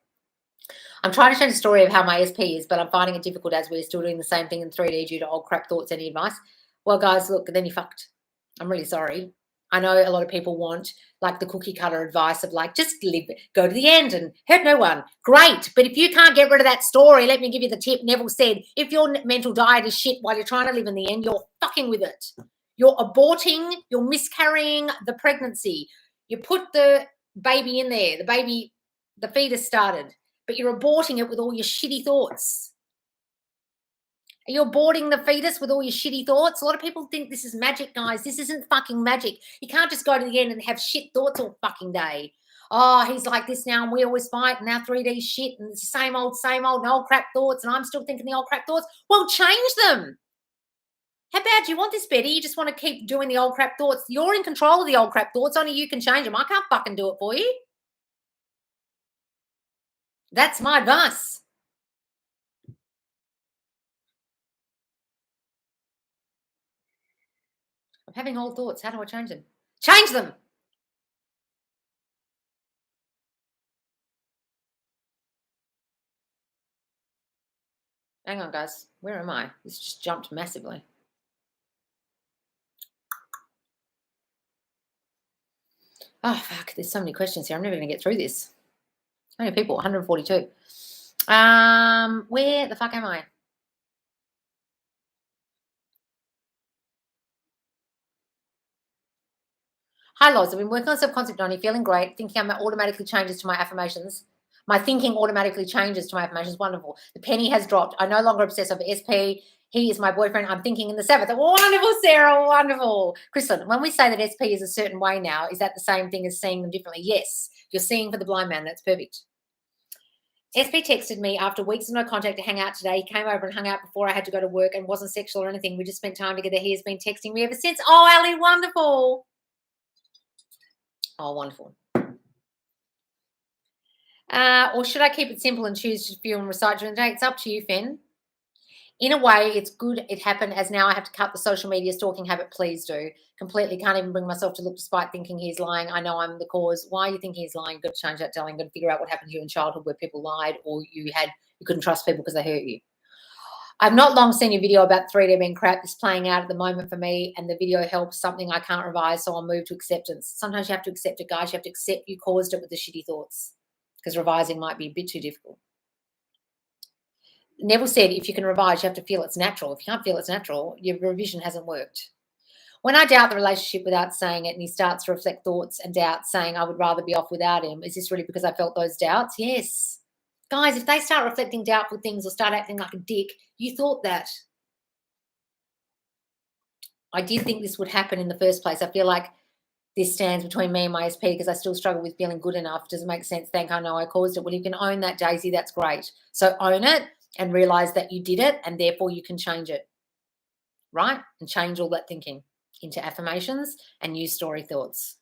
I'm trying to change the story of how my SP is, but I'm finding it difficult as we're still doing the same thing in 3D due to old crap thoughts. Any advice? Well, guys, look, then you're fucked. I'm really sorry. I know a lot of people want like the cookie cutter advice of like, just live, go to the end and hurt no one. Great. But if you can't get rid of that story, let me give you the tip. Neville said, if your mental diet is shit while you're trying to live in the end, you're fucking with it. You're aborting, you're miscarrying the pregnancy. You put the baby in there, the fetus started, but you're aborting it with all your shitty thoughts. Are you aborting the fetus with all your shitty thoughts? A lot of people think this is magic, guys. This isn't fucking magic. You can't just go to the end and have shit thoughts all fucking day. Oh, he's like this now and we always fight and now 3D shit and it's the same old and old crap thoughts and I'm still thinking the old crap thoughts. Well, change them. How bad do you want this, Betty? You just want to keep doing the old crap thoughts. You're in control of the old crap thoughts. Only you can change them. I can't fucking do it for you. That's my advice. I'm having old thoughts. How do I change them? Change them. Hang on, guys. Where am I? This just jumped massively. Oh, fuck. There's so many questions here. I'm never going to get through this. How many people? 142. Where the fuck am I? Hi, Loz. I've been working on self-concept 90, feeling great, thinking automatically changes to my affirmations. My thinking automatically changes to my affirmations. Wonderful. The penny has dropped. I'm no longer obsessed over SP. He is my boyfriend. I'm thinking in the Sabbath. Wonderful, Sarah. Wonderful. Kristen, when we say that SP is a certain way now, is that the same thing as seeing them differently? Yes. You're seeing for the blind man. That's perfect. SP texted me after weeks of no contact to hang out today. He came over and hung out before I had to go to work and wasn't sexual or anything. We just spent time together. He has been texting me ever since. Oh, Ali, wonderful. Oh, wonderful. Or should I keep it simple and choose to view and recite during the day? It's up to you, Finn. In a way, it's good it happened as now I have to cut the social media stalking habit. Please do. Completely can't even bring myself to look despite thinking he's lying. I know I'm the cause. Why are you thinking he's lying? Got to change that, darling. Got to figure out what happened to you in childhood where people lied or you couldn't trust people because they hurt you. I've not long seen your video about 3D being crap. It's playing out at the moment for me, and the video helps something I can't revise, so I'll move to acceptance. Sometimes you have to accept it, guys. You have to accept you caused it with the shitty thoughts because revising might be a bit too difficult. Neville said if you can revise, you have to feel it's natural. If you can't feel it's natural, your revision hasn't worked. When I doubt the relationship without saying it and he starts to reflect thoughts and doubts saying I would rather be off without him, is this really because I felt those doubts? Yes. Guys, if they start reflecting doubtful things or start acting like a dick, you thought that. I did think this would happen in the first place. I feel like this stands between me and my SP because I still struggle with feeling good enough. Does it make sense? Thank I know I caused it. Well, you can own that, Daisy. That's great. So own it and realize that you did it and therefore you can change it, right? And change all that thinking into affirmations and new story thoughts.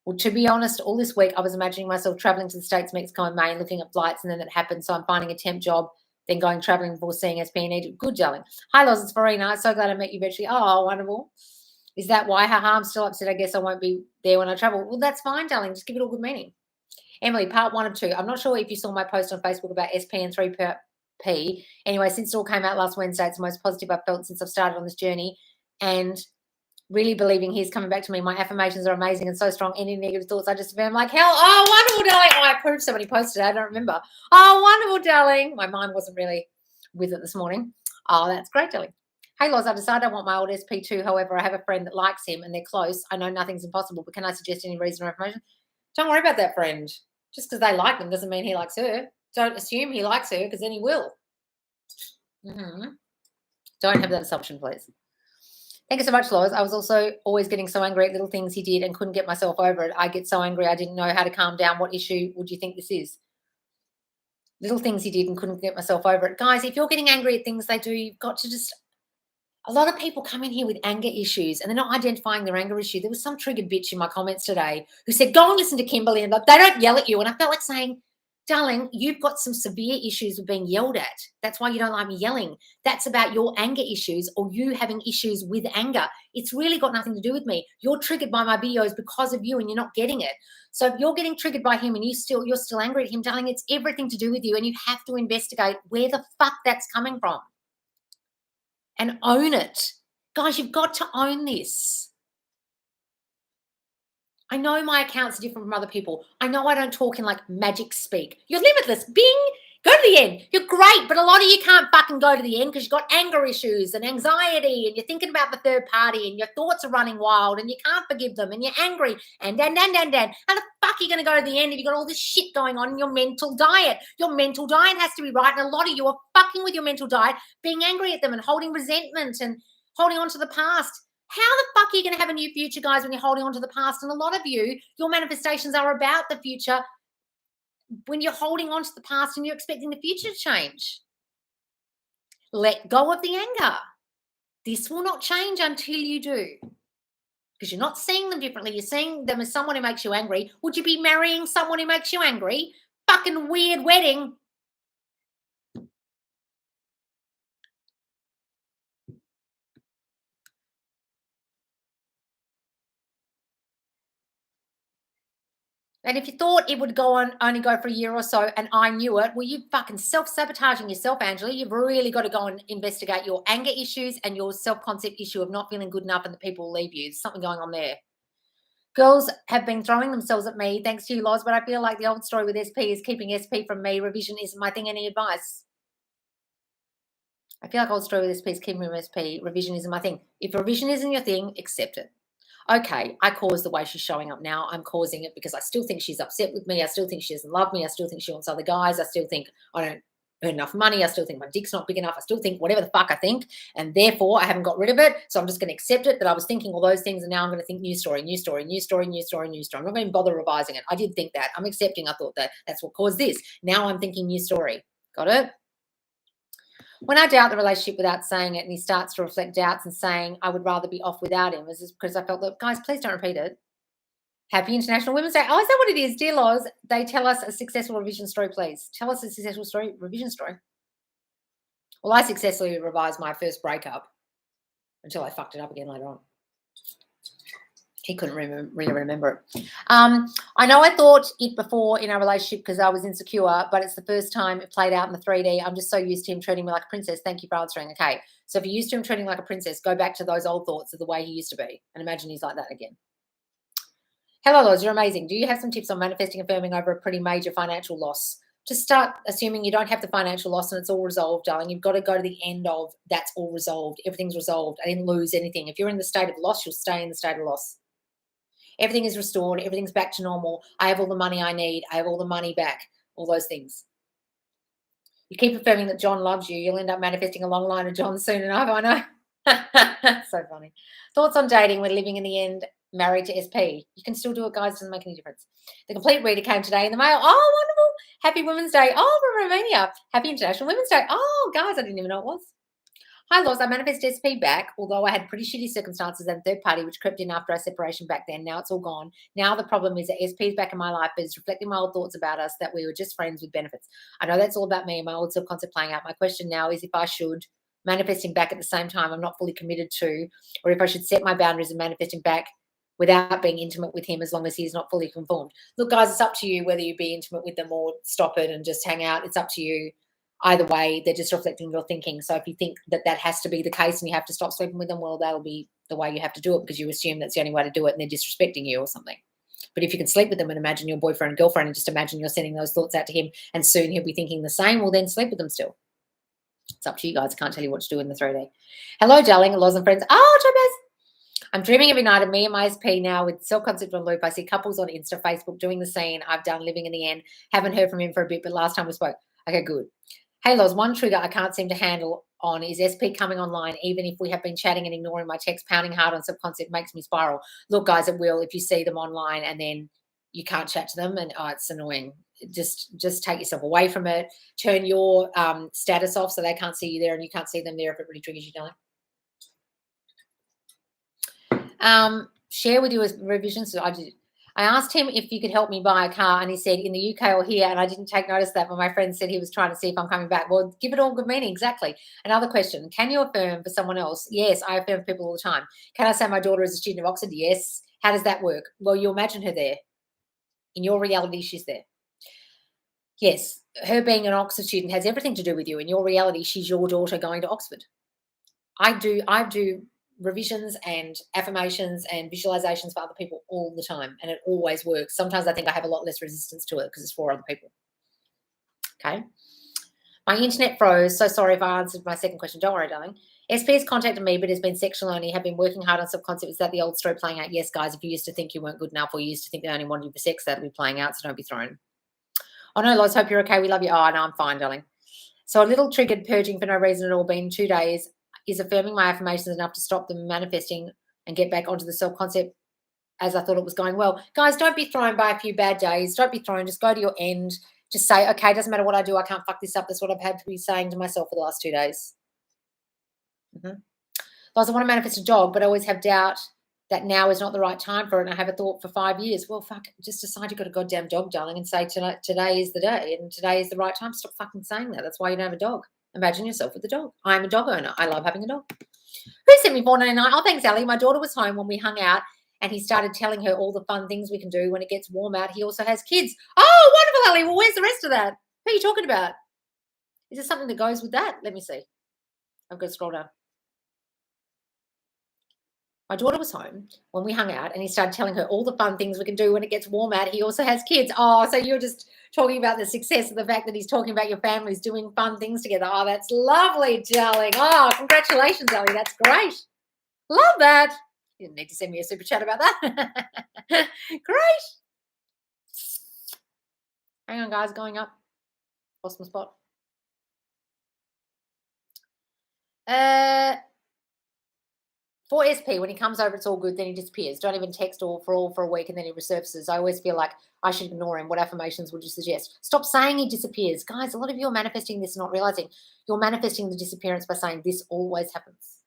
Well, to be honest, all this week I was imagining myself traveling to the States, Mexico in May and looking at flights, and then it happened. So I'm finding a temp job, then going traveling before seeing SP in Egypt. Good, darling. Hi, Loz, it's Farina. So glad I met you virtually. Oh, wonderful. Is that why? Haha, I'm still upset. I guess I won't be there when I travel. Well, that's fine, darling. Just give it all good meaning. Emily, part 1 of 2. I'm not sure if you saw my post on Facebook about SP and 3P. Anyway, since it all came out last Wednesday, it's the most positive I've felt since I've started on this journey. And really believing he's coming back to me. My affirmations are amazing and so strong. Any negative thoughts, I just affirm like hell. Oh, wonderful, darling. Oh, I approved somebody posted it. I don't remember. Oh, wonderful, darling. My mind wasn't really with it this morning. Oh, that's great, darling. Hey, Loz, I decided I want my old SP too. However, I have a friend that likes him and they're close. I know nothing's impossible, but can I suggest any reason or information? Don't worry about that friend. Just because they like him doesn't mean he likes her. Don't assume he likes her because then he will. Don't have that assumption, please. Thank you so much, Loz. I was also always getting so angry at little things he did and couldn't get myself over it. I get so angry I didn't know how to calm down. What issue would you think this is? Little things he did and couldn't get myself over it. Guys, if you're getting angry at things they do, you've got to just... A lot of people come in here with anger issues and they're not identifying their anger issue. There was some triggered bitch in my comments today who said, go and listen to Kimberly and they don't yell at you. And I felt like saying, darling, you've got some severe issues with being yelled at. That's why you don't like me yelling. That's about your anger issues or you having issues with anger. It's really got nothing to do with me. You're triggered by my videos because of you and you're not getting it. So if you're getting triggered by him and you're still angry at him, darling, it's everything to do with you and you have to investigate where the fuck that's coming from and own it. Guys, you've got to own this. I know my accounts are different from other people. I know I don't talk in like magic speak. You're limitless. Bing, go to the end. You're great, but a lot of you can't fucking go to the end because you've got anger issues and anxiety and you're thinking about the third party and your thoughts are running wild and you can't forgive them and you're angry and How the fuck are you going to go to the end if you've got all this shit going on in your mental diet? Your mental diet has to be right, and a lot of you are fucking with your mental diet, being angry at them and holding resentment and holding on to the past. How the fuck are you going to have a new future, guys, when you're holding on to the past? And a lot of you, your manifestations are about the future when you're holding on to the past and you're expecting the future to change. Let go of the anger. This will not change until you do. Because you're not seeing them differently. You're seeing them as someone who makes you angry. Would you be marrying someone who makes you angry? Fucking weird wedding. And if you thought it would only go for a year or so and I knew it, well, you're fucking self-sabotaging yourself, Angela. You've really got to go and investigate your anger issues and your self-concept issue of not feeling good enough and the people will leave you. There's something going on there. Girls have been throwing themselves at me, thanks to you, Loz, but I feel like the old story with SP is keeping SP from me. Revision isn't my thing. Any advice? I feel like old story with SP is keeping from SP. Revision isn't my thing. If revision isn't your thing, accept it. Okay, I caused the way she's showing up now. I'm causing it because I still think she's upset with me. I still think she doesn't love me. I still think she wants other guys. I still think I don't earn enough money. I still think my dick's not big enough. I still think whatever the fuck I think. And therefore, I haven't got rid of it. So I'm just going to accept it that I was thinking all those things. And now I'm going to think new story, new story, new story, new story, new story. I'm not going to bother revising it. I did think that. I'm accepting I thought that. That's what caused this. Now I'm thinking new story. Got it? When I doubt the relationship without saying it and he starts to reflect doubts and saying, I would rather be off without him, is this because I felt that, guys, please don't repeat it. Happy International Women's Day. Oh, is that what it is? Dear Loz, they tell us a successful revision story, please. Tell us a successful story, revision story. Well, I successfully revised my first breakup until I fucked it up again later on. He couldn't really remember it. I know I thought it before in our relationship because I was insecure, but it's the first time it played out in the 3D. I'm just so used to him treating me like a princess. Thank you for answering. Okay, so if you're used to him treating like a princess, go back to those old thoughts of the way he used to be and imagine he's like that again. Hello, Loz, you're amazing. Do you have some tips on manifesting affirming over a pretty major financial loss? Just start assuming you don't have the financial loss and it's all resolved, darling. You've got to go to the end of that's all resolved. Everything's resolved. I didn't lose anything. If you're in the state of loss, you'll stay in the state of loss. Everything is restored. Everything's back to normal. I have all the money I need. I have all the money back. All those things. You keep affirming that John loves you. You'll end up manifesting a long line of John soon enough. I know. So funny. Thoughts on dating when living in the end married to SP? You can still do it, guys. Doesn't make any difference. The complete reader came today in the mail. Oh, wonderful. Happy Women's Day. Oh, from Romania. Happy International Women's Day. Oh, guys, I didn't even know it was. Hi, Laws. I manifested SP back, although I had pretty shitty circumstances and third party, which crept in after our separation back then. Now it's all gone. Now the problem is that SP is back in my life, but it's reflecting my old thoughts about us, that we were just friends with benefits. I know that's all about me and my old subconcept playing out. My question now is if I should manifest him back at the same time I'm not fully committed to, or if I should set my boundaries and manifest him back without being intimate with him as long as he's not fully conformed. Look, guys, it's up to you whether you be intimate with them or stop it and just hang out. It's up to you. Either way, they're just reflecting your thinking. So if you think that that has to be the case and you have to stop sleeping with them, well, that'll be the way you have to do it because you assume that's the only way to do it and they're disrespecting you or something. But if you can sleep with them and imagine your boyfriend and girlfriend and just imagine you're sending those thoughts out to him and soon he'll be thinking the same, well, then sleep with them still. It's up to you guys. I can't tell you what to do in the 3D. Hello, darling, laws and friends. Oh, Jabez. I'm dreaming every night of me and my SP now with self-concept on loop. I see couples on Insta, Facebook doing the scene I've done living in the end. Haven't heard from him for a bit, but last time we spoke. Okay, good. Hey, Loz, one trigger I can't seem to handle on is SP coming online, even if we have been chatting and ignoring my text, pounding hard on subconcept makes me spiral. Look, guys, it will if you see them online and then you can't chat to them and, oh, it's annoying. Just take yourself away from it. Turn your status off so they can't see you there and you can't see them there if it really triggers you, darling. Share with you as revisions. So I asked him if you could help me buy a car, and he said in the UK or here, and I didn't take notice of that, but my friend said he was trying to see if I'm coming back. Well, give it all good meaning, exactly. Another question, can you affirm for someone else? Yes, I affirm for people all the time. Can I say my daughter is a student of Oxford? Yes. How does that work? Well, you imagine her there. In your reality, she's there. Yes, her being an Oxford student has everything to do with you. In your reality, she's your daughter going to Oxford. I do revisions and affirmations and visualizations for other people all the time, and it always works. Sometimes I think I have a lot less resistance to it because it's for other people. Okay. My internet froze. So sorry if I answered my second question. Don't worry, darling. SP has contacted me, but has been sexual only, have been working hard on subconcept. Is that the old story playing out? Yes, guys, if you used to think you weren't good enough or you used to think they only wanted you for sex, that'll be playing out, so don't be thrown. Oh, no, Loz, hope you're okay. We love you. Oh, no, I'm fine, darling. So a little triggered, purging for no reason at all, been 2 days. Is affirming my affirmations enough to stop them manifesting and get back onto the self-concept as I thought it was going well? Guys, don't be thrown by a few bad days. Don't be thrown. Just go to your end. Just say, okay, it doesn't matter what I do. I can't fuck this up. That's what I've had to be saying to myself for the last 2 days. Guys, I want to manifest a dog, but I always have doubt that now is not the right time for it, and I have a thought for 5 years. Well, fuck, just decide you've got a goddamn dog, darling, and say today is the day, and today is the right time. Stop fucking saying that. That's why you don't have a dog. Imagine yourself with a dog. I'm a dog owner. I love having a dog. Who sent me $4.99? Oh, thanks, Ali. My daughter was home when we hung out, and he started telling her all the fun things we can do when it gets warm out. He also has kids. Oh, wonderful, Ali. Well, where's the rest of that? Who are you talking about? Is there something that goes with that? Let me see. I've got to scroll down. My daughter was home when we hung out, and he started telling her all the fun things we can do when it gets warm out. He also has kids. Oh, so you're just talking about the success of the fact that he's talking about your families doing fun things together. Oh, that's lovely, darling. Oh, congratulations, Ali. That's great. Love that. You didn't need to send me a super chat about that. Great. Hang on, guys, going up. Lost my spot. For SP, when he comes over, it's all good. Then he disappears. Don't even text for a week, and then he resurfaces. I always feel like I should ignore him. What affirmations would you suggest? Stop saying he disappears. Guys, a lot of you are manifesting this and not realizing you're manifesting the disappearance by saying this always happens.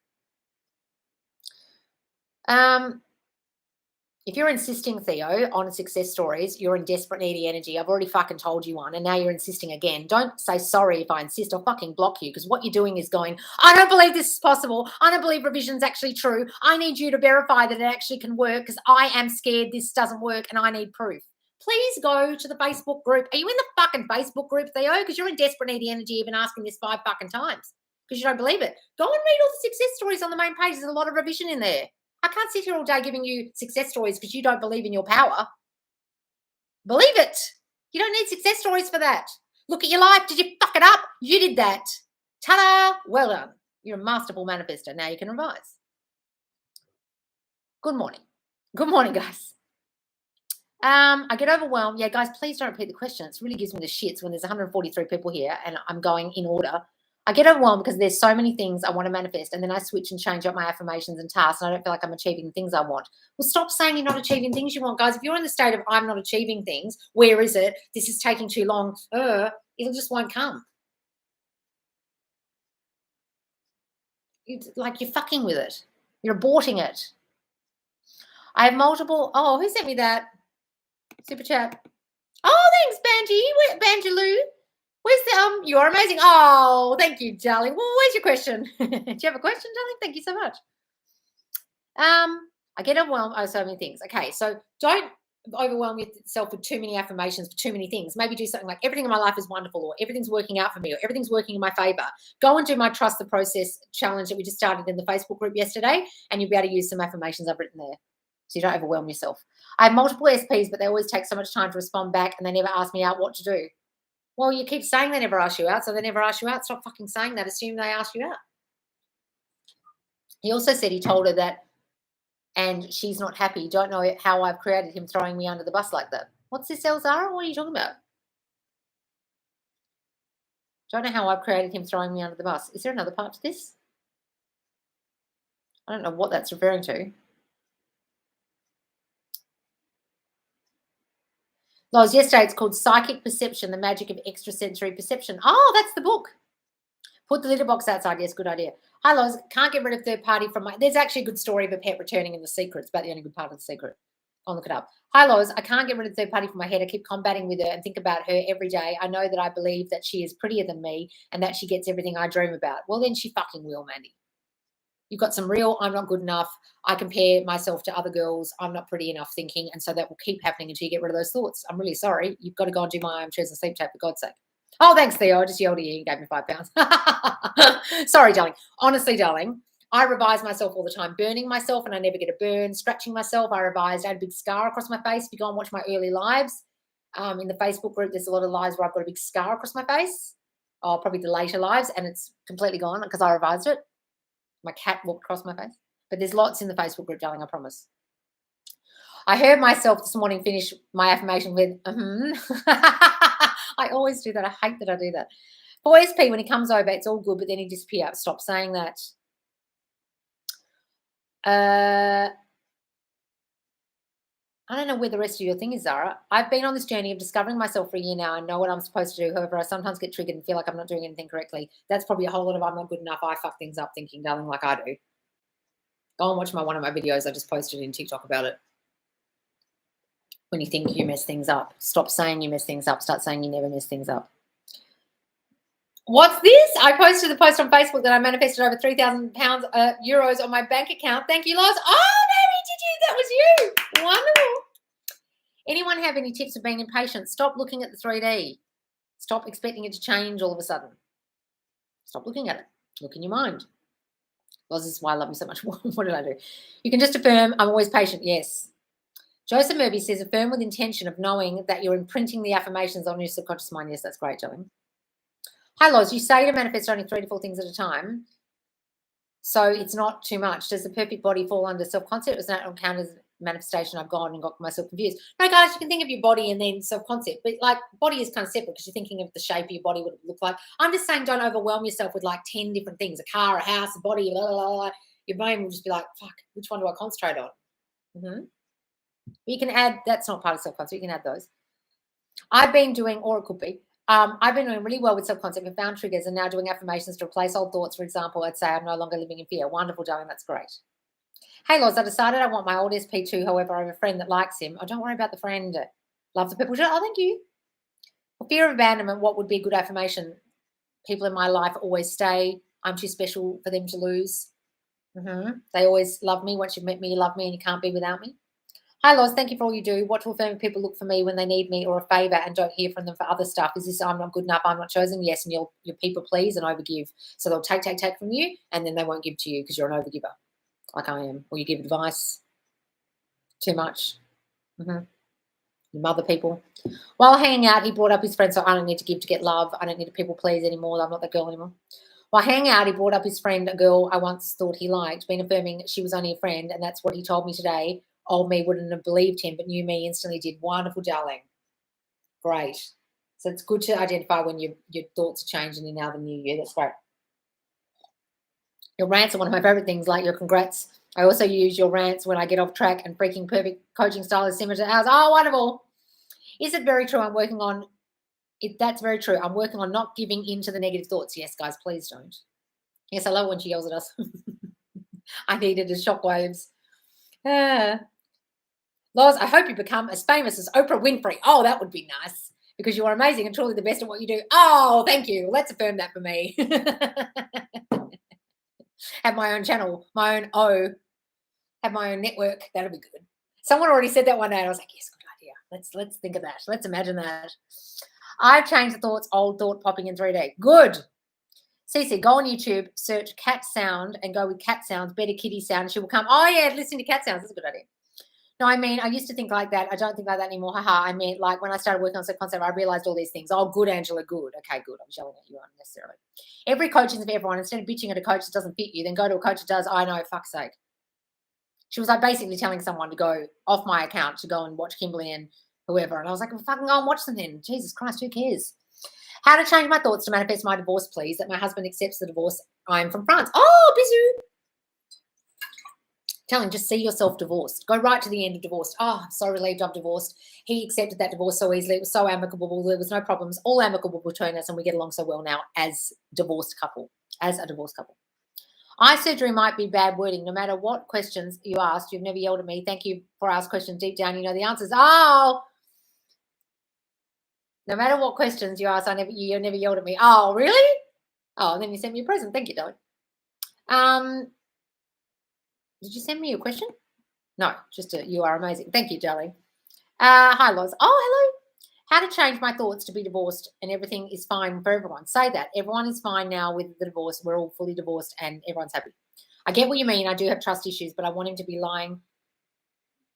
If you're insisting, Theo, on success stories, you're in desperate needy energy. I've already fucking told you one, and now you're insisting again. Don't say sorry if I insist. I'll fucking block you, because what you're doing is going, I don't believe this is possible. I don't believe revision's actually true. I need you to verify that it actually can work, because I am scared this doesn't work and I need proof. Please go to the Facebook group. Are you in the fucking Facebook group, Theo? Because you're in desperate needy energy even asking this 5 fucking times because you don't believe it. Go and read all the success stories on the main page. There's a lot of revision in there. I can't sit here all day giving you success stories because you don't believe in your power. Believe it. You don't need success stories for that. Look at your life. Did you fuck it up? You did that. Ta-da! Well done. You're a masterful manifester. Now you can revise. Good morning. Good morning, guys. I get overwhelmed. Yeah, guys, please don't repeat the question. It really gives me the shits when there's 143 people here and I'm going in order. I get overwhelmed because there's so many things I want to manifest, and then I switch and change up my affirmations and tasks, and I don't feel like I'm achieving the things I want. Well, stop saying you're not achieving things you want, guys. If you're in the state of I'm not achieving things, where is it? This is taking too long. It'll just won't come. It's like you're fucking with it. You're aborting it. I have multiple. Oh, who sent me that? Super chat. Oh, thanks, Banji. Banjaloo. Where's the you are amazing. Oh, thank you, darling. Well, where's your question? Do you have a question, darling? Thank you so much. I get overwhelmed. Oh, so many things. Okay, so don't overwhelm yourself with too many affirmations for too many things. Maybe do something like everything in my life is wonderful, or everything's working out for me, or everything's working in my favor. Go and do my Trust the Process challenge that we just started in the Facebook group yesterday, and you'll be able to use some affirmations I've written there, so you don't overwhelm yourself. I have multiple SPs, but they always take so much time to respond back, and they never ask me out what to do. Well, you keep saying they never ask you out, so they never ask you out. Stop fucking saying that. Assume they ask you out. He also said he told her that, and she's not happy. Don't know how I've created him throwing me under the bus like that. What's this, Elzara? What are you talking about? Don't know how I've created him throwing me under the bus. Is there another part to this? I don't know what that's referring to. Loz, yesterday it's called Psychic Perception, the Magic of Extrasensory Perception. Oh, that's the book. Put the litter box outside. Yes, good idea. Hi, Loz. Can't get rid of third party from my... There's actually a good story of a pet returning in The Secret. It's about the only good part of The Secret. I'll look it up. Hi, Loz. I can't get rid of third party from my head. I keep combating with her and think about her every day. I know that I believe that she is prettier than me and that she gets everything I dream about. Well, then she fucking will, Mandy. You've got some real I'm not good enough. I compare myself to other girls. I'm not pretty enough thinking. And so that will keep happening until you get rid of those thoughts. I'm really sorry. You've got to go and do my chosen sleep tape, for God's sake. Oh, thanks, Theo. I just yelled at you and gave me £5. Sorry, darling. Honestly, darling, I revise myself all the time, burning myself and I never get a burn, scratching myself. I revised. I had a big scar across my face. If you go and watch my early lives in the Facebook group, there's a lot of lives where I've got a big scar across my face. Oh, probably the later lives, and it's completely gone because I revised it. My cat walked across my face. But there's lots in the Facebook group, darling, I promise. I heard myself this morning finish my affirmation with, I always do that. I hate that I do that. For SP, when he comes over, it's all good, but then he disappears. Stop saying that. I don't know where the rest of your thing is, Zara. I've been on this journey of discovering myself for a year now. I know what I'm supposed to do. However, I sometimes get triggered and feel like I'm not doing anything correctly. That's probably a whole lot of I'm not good enough. I fuck things up thinking, darling, like I do. Go and watch one of my videos. I just posted in TikTok about it. When you think you mess things up, stop saying you mess things up. Start saying you never mess things up. What's this? I posted the post on Facebook that I manifested over €3,000 on my bank account. Thank you, Loz. Oh, baby, did you? That was you. Wonderful. Anyone have any tips for being impatient? Stop looking at the 3D. Stop expecting it to change all of a sudden. Stop looking at it. Look in your mind. Loz, this is why I love you so much. What did I do? You can just affirm, I'm always patient. Yes. Joseph Murphy says, affirm with intention of knowing that you're imprinting the affirmations on your subconscious mind. Yes, that's great, darling. Hi, Loz. You say to manifest only 3 to 4 things at a time, so it's not too much. Does the perfect body fall under self-concept? Does that count as manifestation? I've gone and got myself confused. No, guys, you can think of your body and then self-concept, but like body is kind of separate because you're thinking of the shape of your body, what it would look like. I'm just saying don't overwhelm yourself with like 10 different things, a car, a house, a body, blah, blah, blah. Your brain will just be like, fuck, which one do I concentrate on? You can add, that's not part of self-concept, you can add those. I've been doing, or it could be, I've been doing really well with self-concept and found triggers and now doing affirmations to replace old thoughts. For example, I'd say I'm no longer living in fear. Wonderful, darling, that's great. Hey, Loz, I decided I want my old SP too. However, I have a friend that likes him. Oh, don't worry about the friend. Love the people. Oh, thank you. For fear of abandonment, what would be a good affirmation? People in my life always stay. I'm too special for them to lose. They always love me. Once you've met me, you love me and you can't be without me. Hi, Loz. Thank you for all you do. What to affirm if people look for me when they need me or a favour and don't hear from them for other stuff? Is this I'm not good enough, I'm not chosen? Yes, and you'll people please and overgive. So they'll take from you and then they won't give to you because you're an overgiver, like I am. Or you give advice too much. You You mother people. While hanging out, he brought up his friend, so I don't need to give to get love. I don't need to people please anymore. I'm not that girl anymore. While hanging out, he brought up his friend, a girl I once thought he liked, been affirming she was only a friend, and that's what he told me today. Old me wouldn't have believed him, but new me instantly did. Wonderful, darling. Great. So it's good to identify when your thoughts are changing in now the new year. That's great. Your rants are one of my favorite things, like your congrats. I also use your rants when I get off track, and freaking perfect coaching style is similar to ours. Oh, wonderful. Is it very true? I'm working on it. That's very true. I'm working on not giving in to the negative thoughts. Yes, guys, please don't. Yes, I love when she yells at us. I needed the shockwaves. Loz, I hope you become as famous as Oprah Winfrey. Oh, that would be nice, because you are amazing and truly the best at what you do. Oh, thank you. Let's affirm that for me. Have my own channel, my own have my own network. That'll be good. Someone already said that one day, and I was like, yes, good idea. Let's think of that. Let's imagine that. I've changed the thoughts, old thought popping in 3D. Good. Cece, go on YouTube, search cat sound and go with cat sounds, better kitty sound, and she will come. Oh, yeah, listen to cat sounds. That's a good idea. No, I mean, I used to think like that. I don't think like that anymore. Haha. I mean, like when I started working on the concept, I realized all these things. Oh, good, Angela, good. Okay, good. I'm yelling at you unnecessarily. Every coaching is for everyone. Instead of bitching at a coach that doesn't fit you, then go to a coach that does. I know, fuck's sake. She was like basically telling someone to go off my account to go and watch Kimberly and whoever. And I was like, well, fucking go and watch them then. Jesus Christ, who cares? How to change my thoughts to manifest my divorce, please. That my husband accepts the divorce. I'm from France. Oh, bisou. Tell him, just see yourself divorced. Go right to the end of divorce. Oh, I'm so relieved I'm divorced. He accepted that divorce so easily. It was so amicable. There was no problems. All amicable between us, and we get along so well now as a divorced couple. Eye surgery might be bad wording. No matter what questions you asked, you've never yelled at me. Thank you for asking questions deep down. You know the answers. Oh, no matter what questions you asked, you never yelled at me. Oh, really? Oh, and then you sent me a present. Thank you, darling. Did you send me a question? No, just you are amazing. Thank you, darling. Hi, Loz. Oh, hello. How to change my thoughts to be divorced and everything is fine for everyone. Say that. Everyone is fine now with the divorce. We're all fully divorced and everyone's happy. I get what you mean. I do have trust issues, but I want him to be lying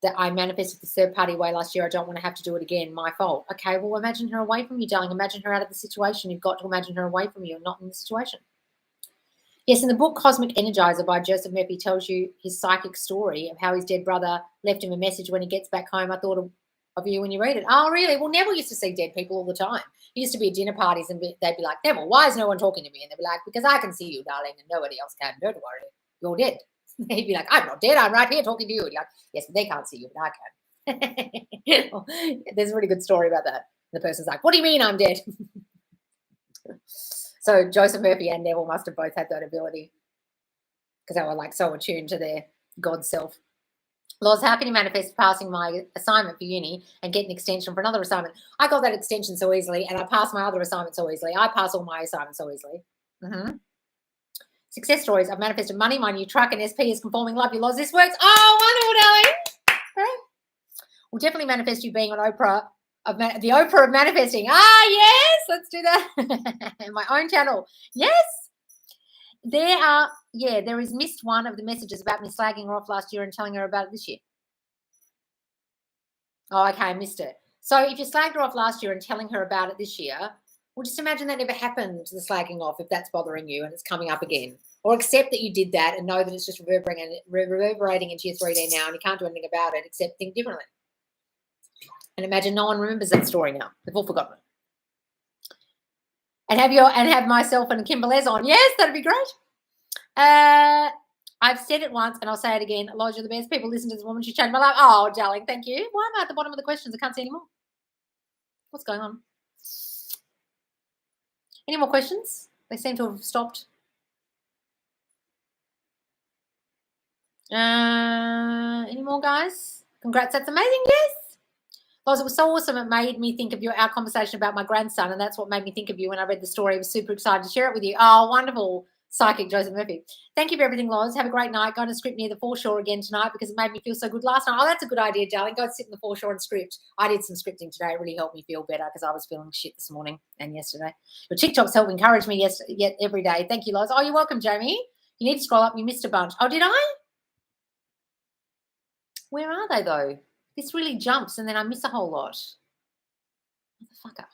that I manifested the third-party way last year. I don't want to have to do it again. My fault. Okay, well, imagine her away from you, darling. Imagine her out of the situation. You've got to imagine her away from you and not in the situation. Yes, in the book Cosmic Energizer by Joseph Murphy tells you his psychic story of how his dead brother left him a message when he gets back home. I thought of you when you read it. Oh, really? Well, Neville used to see dead people all the time. He used to be at dinner parties and they'd be like, Neville, why is no one talking to me? And they'd be like, because I can see you, darling, and nobody else can. Don't worry. You're dead. He'd be like, I'm not dead. I'm right here talking to you. And like, yes, but they can't see you, but I can. There's a really good story about that. The person's like, what do you mean I'm dead? So Joseph Murphy and Neville must have both had that ability because they were like so attuned to their God self. Loz, how can you manifest passing my assignment for uni and get an extension for another assignment? I got that extension so easily and I passed my other assignment so easily. I pass all my assignments so easily. Success stories. I've manifested money. My new truck and SP is conforming. Love you, Loz. This works. Oh, wonderful, darling. Right. We'll definitely manifest you being on Oprah. The Oprah of manifesting. Yes, let's do that. My own channel. Yes. There is missed one of the messages about me slagging her off last year and telling her about it this year. Oh, okay, I missed it. So if you slagged her off last year and telling her about it this year, well, just imagine that never happened, the slagging off, if that's bothering you and it's coming up again. Or accept that you did that and know that it's just reverberating into your 3D now and you can't do anything about it except think differently. And imagine no one remembers that story now. They've all forgotten it. And have myself and Kimberlez on. Yes, that'd be great. I've said it once and I'll say it again. Loz, you're the best. People listen to this woman. She changed my life. Oh, darling, thank you. Why am I at the bottom of the questions? I can't see anymore. What's going on? Any more questions? They seem to have stopped. Any more, guys? Congrats. That's amazing. Yes. Loz, it was so awesome. It made me think of our conversation about my grandson, and that's what made me think of you when I read the story. I was super excited to share it with you. Oh, wonderful. Psychic Joseph Murphy. Thank you for everything, Loz. Have a great night. Go to script near the foreshore again tonight because it made me feel so good last night. Oh, that's a good idea, darling. Go sit in the foreshore and script. I did some scripting today. It really helped me feel better because I was feeling shit this morning and yesterday. Your TikToks help encourage me yet every day. Thank you, Loz. Oh, you're welcome, Jamie. You need to scroll up. You missed a bunch. Oh, did I? Where are they, though? This really jumps and then I miss a whole lot. Motherfucker.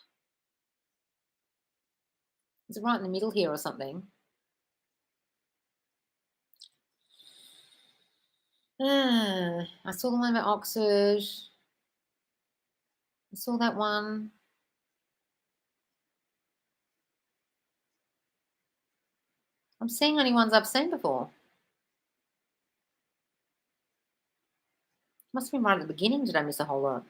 Is it right in the middle here or something? I saw the one about Oxford. I saw that one. I'm seeing only ones I've seen before. Must have been right at the beginning. Did I miss a whole lot?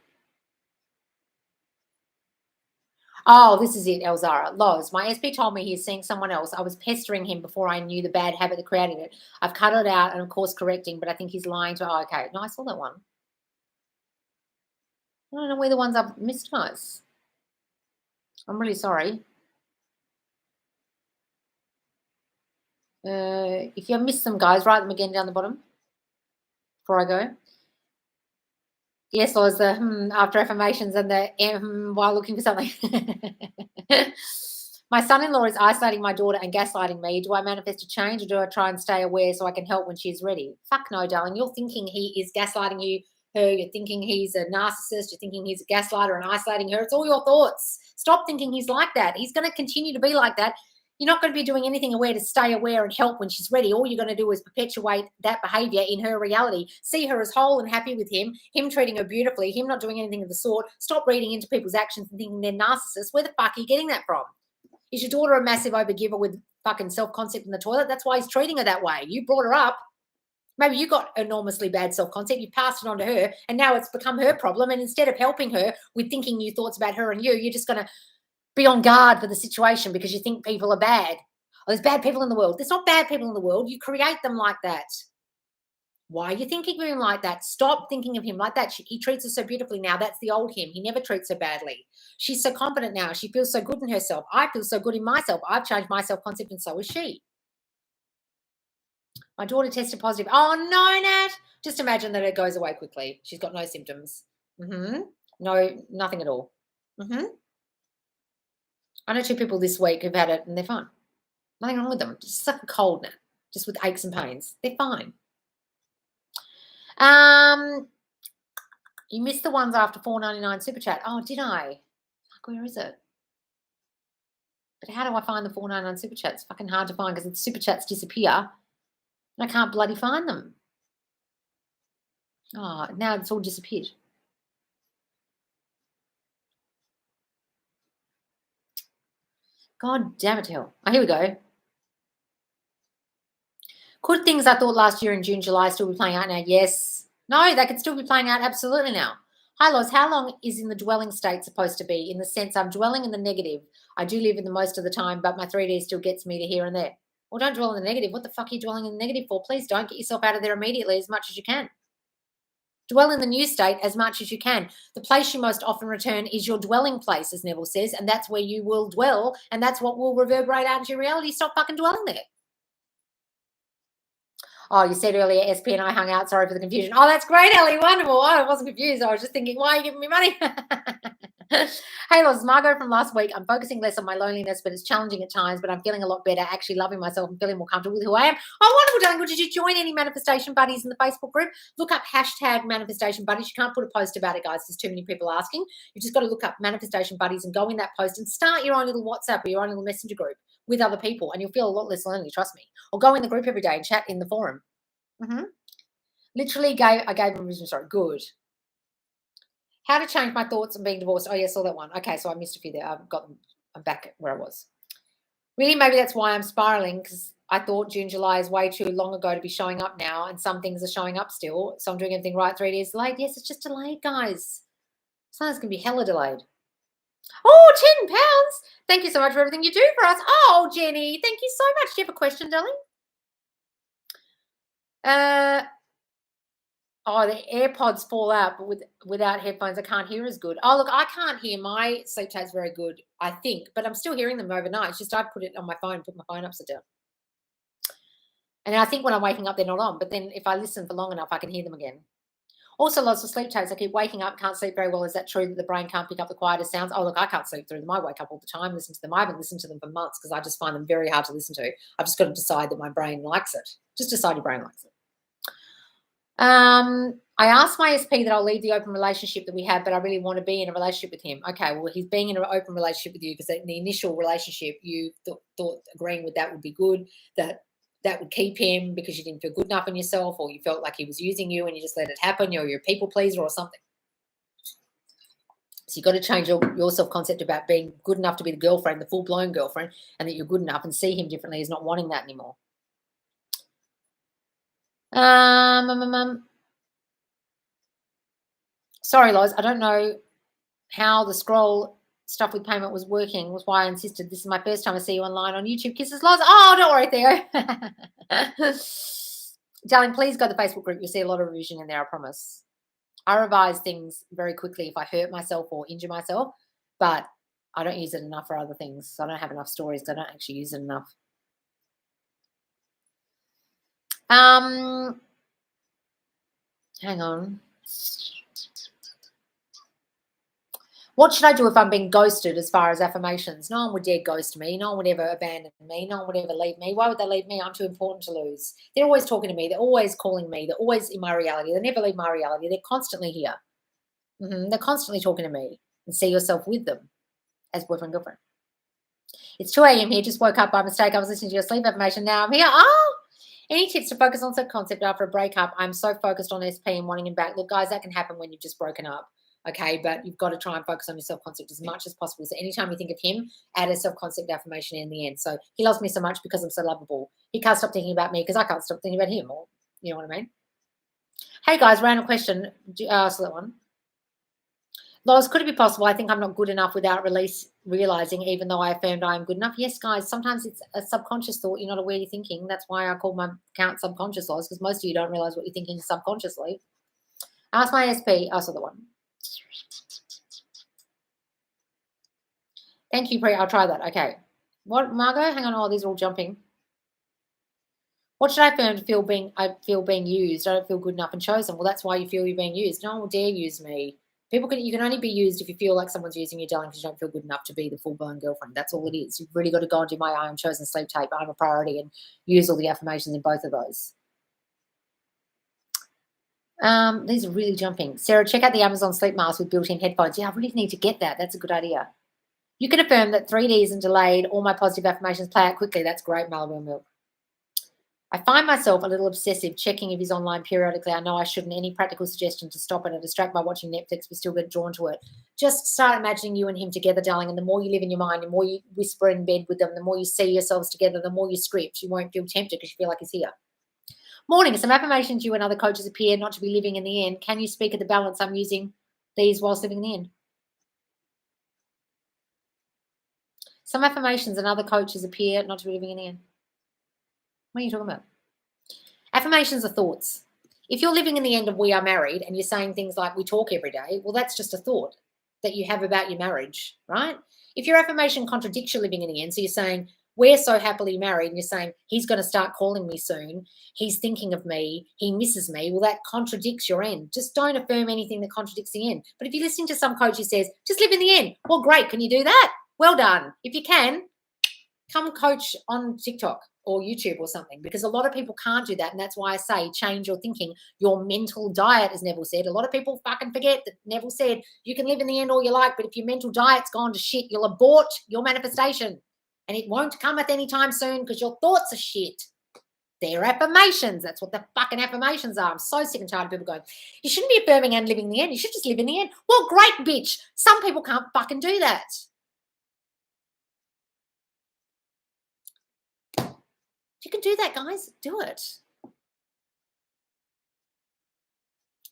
Oh, this is it, Elzara. Loz, my SP told me he's seeing someone else. I was pestering him before I knew the bad habit that created it. I've cut it out and, of course, correcting, but I think he's lying to. Oh, okay. No, I saw that one. I don't know where the ones I've missed, guys. I'm really sorry. If you missed them, guys, write them again down the bottom before I go. Yes, Loz, the after affirmations and the while looking for something. My son-in-law is isolating my daughter and gaslighting me. Do I manifest a change or do I try and stay aware so I can help when she's ready? Fuck no, darling. You're thinking he is gaslighting you, her. You're thinking he's a narcissist. You're thinking he's a gaslighter and isolating her. It's all your thoughts. Stop thinking he's like that. He's going to continue to be like that. You're not going to be doing anything aware to stay aware and help when she's ready. All you're going to do is perpetuate that behavior in her reality. See her as whole and happy with him treating her beautifully, him not doing anything of the sort. Stop reading into people's actions and thinking they're narcissists. Where the fuck are you getting that from? Is your daughter a massive overgiver with fucking self-concept in the toilet? That's why he's treating her that way. You brought her up. Maybe you got enormously bad self-concept. You passed it on to her, and now it's become her problem. And instead of helping her with thinking new thoughts about her and you're just going to be on guard for the situation because you think people are bad. Oh, there's bad people in the world. There's not bad people in the world. You create them like that. Why are you thinking of him like that? Stop thinking of him like that. He treats her so beautifully now. That's the old him. He never treats her badly. She's so confident now. She feels so good in herself. I feel so good in myself. I've changed my self-concept and so has she. My daughter tested positive. Oh, no, Nat. Just imagine that it goes away quickly. She's got no symptoms. No, nothing at all. I know 2 people this week who've had it and they're fine. Nothing wrong with them. Just like a cold, Nat. Just with aches and pains. They're fine. You missed the ones after $4.99 super chat. Oh, did I? Fuck, where is it? But how do I find the $4.99 super chat? It's fucking hard to find because the super chats disappear and I can't bloody find them. Oh, now it's all disappeared. God damn it, hell. Oh, here we go. Could things I thought last year in June, July still be playing out now? Yes. No, they could still be playing out absolutely now. Hi, Loz. How long is in the dwelling state supposed to be? In the sense I'm dwelling in the negative. I do live in the most of the time, but my 3D still gets me to here and there. Well, don't dwell in the negative. What the fuck are you dwelling in the negative for? Please don't. Get yourself out of there immediately as much as you can. Dwell in the new state as much as you can. The place you most often return is your dwelling place, as Neville says, and that's where you will dwell, and that's what will reverberate out into your reality. Stop fucking dwelling there. Oh, you said earlier SP and I hung out. Sorry for the confusion. Oh, that's great, Ellie. Wonderful. I wasn't confused. I was just thinking, why are you giving me money? Hey, Loz, Margot from last week. I'm focusing less on my loneliness, but it's challenging at times, but I'm feeling a lot better, actually loving myself and feeling more comfortable with who I am. Oh, wonderful, darling. Well, did you join any manifestation buddies in the Facebook group? Look up hashtag manifestation buddies. You can't put a post about it, guys. There's too many people asking. You just got to look up manifestation buddies and go in that post and start your own little WhatsApp or your own little messenger group with other people, and you'll feel a lot less lonely, trust me. Or go in the group every day and chat in the forum. Literally I gave him a reason. Sorry, good. How to change my thoughts on being divorced. Oh, yeah, I saw that one. Okay, so I missed a few there. I'm back where I was. Really, maybe that's why I'm spiraling, because I thought June, July is way too long ago to be showing up now, and some things are showing up still. So I'm doing everything right. 3 days delayed. Yes, it's just delayed, guys. Sometimes it's going to be hella delayed. Oh, £10. Thank you so much for everything you do for us. Oh, Jenny, thank you so much. Do you have a question, darling? Oh, the AirPods fall out, but without headphones, I can't hear as good. Oh, look, I can't hear my sleep chat's very good, I think, but I'm still hearing them overnight. It's just I put it on my phone, put my phone upside down. And I think when I'm waking up, they're not on, but then if I listen for long enough, I can hear them again. Also, lots of sleep chats. I keep waking up, can't sleep very well. Is that true that the brain can't pick up the quieter sounds? Oh, look, I can't sleep through them. I wake up all the time, listen to them. I haven't listened to them for months because I just find them very hard to listen to. I've just got to decide that my brain likes it. Just decide your brain likes it. I asked my SP that I'll leave the open relationship that we have, but I really want to be in a relationship with him. Okay, well, he's being in an open relationship with you because in the initial relationship, you thought agreeing with that would be good, that would keep him because you didn't feel good enough in yourself, or you felt like he was using you and you just let it happen, or you're a people pleaser or something. So you've got to change your self-concept about being good enough to be the girlfriend, the full-blown girlfriend, and that you're good enough, and see him differently as not wanting that anymore. Sorry, Loz, I don't know how the scroll stuff with payment was working, was why I insisted. This is my first time I see you online on YouTube. Kisses, Loz. Oh, don't worry, Theo. Darling, please go to the Facebook group. You'll see a lot of revision in there, I promise. I revise things very quickly if I hurt myself or injure myself, but I don't use it enough for other things. So I don't have enough stories because I don't actually use it enough. Hang on. What should I do if I'm being ghosted as far as affirmations? No one would dare ghost me. No one would ever abandon me. No one would ever leave me. Why would they leave me? I'm too important to lose. They're always talking to me. They're always calling me. They're always in my reality. They never leave my reality. They're constantly here. They're constantly talking to me. And see yourself with them as boyfriend, girlfriend. It's 2 a.m. here. Just woke up by mistake. I was listening to your sleep affirmation. Now I'm here. Oh! Any tips to focus on self-concept after a breakup? I'm so focused on SP and wanting him back. Look, guys, that can happen when you've just broken up. Okay, but you've got to try and focus on your self-concept as much as possible. So anytime you think of him, add a self-concept affirmation in the end. So he loves me so much because I'm so lovable. He can't stop thinking about me because I can't stop thinking about him. Or you know what I mean? Hey guys, random question. So that one. Loz, could it be possible I think I'm not good enough without realizing, even though I affirmed I am good enough? Yes, guys, sometimes it's a subconscious thought. You're not aware you're thinking. That's why I call my account subconscious, Loz, because most of you don't realize what you're thinking subconsciously. Ask my SP. I saw the one. Thank you, Pri. I'll try that. Okay. What, Margot? Hang on. Oh, these are all jumping. What should I affirm to feel being used? I don't feel good enough and chosen. Well, that's why you feel you're being used. No one will dare use me. You can only be used if you feel like someone's using you, darling, because you don't feel good enough to be the full-blown girlfriend. That's all it is. You've really got to go and do my I am chosen sleep tape. I'm a priority, and use all the affirmations in both of those. These are really jumping. Sarah, check out the Amazon sleep mask with built-in headphones. Yeah, I really need to get that. That's a good idea. You can affirm that 3D isn't delayed. All my positive affirmations play out quickly. That's great, Malibu Milk. I find myself a little obsessive, checking if he's online periodically. I know I shouldn't. Any practical suggestion to stop it? I distract by watching Netflix, but still get drawn to it. Just start imagining you and him together, darling, and the more you live in your mind, the more you whisper in bed with them, the more you see yourselves together, the more you script. You won't feel tempted because you feel like he's here. Morning, some affirmations you and other coaches appear not to be living in the end. Can you speak of the balance I'm using these whilst living in the end? Some affirmations and other coaches appear not to be living in the end. What are you talking about? Affirmations are thoughts. If you're living in the end of we are married and you're saying things like we talk every day, well, that's just a thought that you have about your marriage, right? If your affirmation contradicts your living in the end, so you're saying we're so happily married and you're saying he's going to start calling me soon, he's thinking of me, he misses me, well, that contradicts your end. Just don't affirm anything that contradicts the end. But if you're listening to some coach who says, just live in the end, well, great, can you do that? Well done. If you can, come coach on TikTok or YouTube or something, because a lot of people can't do that. And that's why I say change your thinking, your mental diet, as Neville said. A lot of people fucking forget that Neville said you can live in the end all you like, but if your mental diet's gone to shit, you'll abort your manifestation. And it won't come at any time soon because your thoughts are shit. They're affirmations. That's what the fucking affirmations are. I'm so sick and tired of people going, you shouldn't be affirming and living in the end. You should just live in the end. Well, great, bitch. Some people can't fucking do that. If you can do that, guys, do it.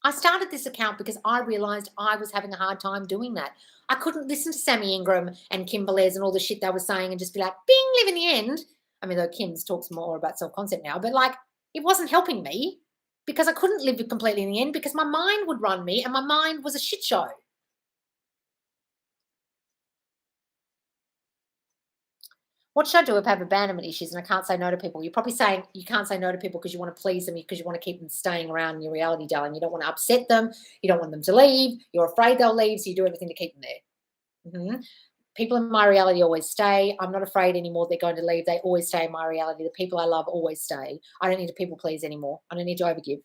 I started this account because I realized I was having a hard time doing that. I couldn't listen to Sammy Ingram and Kim Velez and all the shit they were saying and just be like, bing, live in the end. I mean, though Kim's talks more about self-concept now, but like it wasn't helping me because I couldn't live completely in the end because my mind would run me and my mind was a shit show. What should I do if I have abandonment issues and I can't say no to people? You're probably saying you can't say no to people because you want to please them, because you want to keep them staying around in your reality, darling. You don't want to upset them. You don't want them to leave. You're afraid they'll leave, so you do everything to keep them there. People in my reality always stay. I'm not afraid anymore they're going to leave. They always stay in my reality. The people I love always stay. I don't need to people please anymore. I don't need to overgive.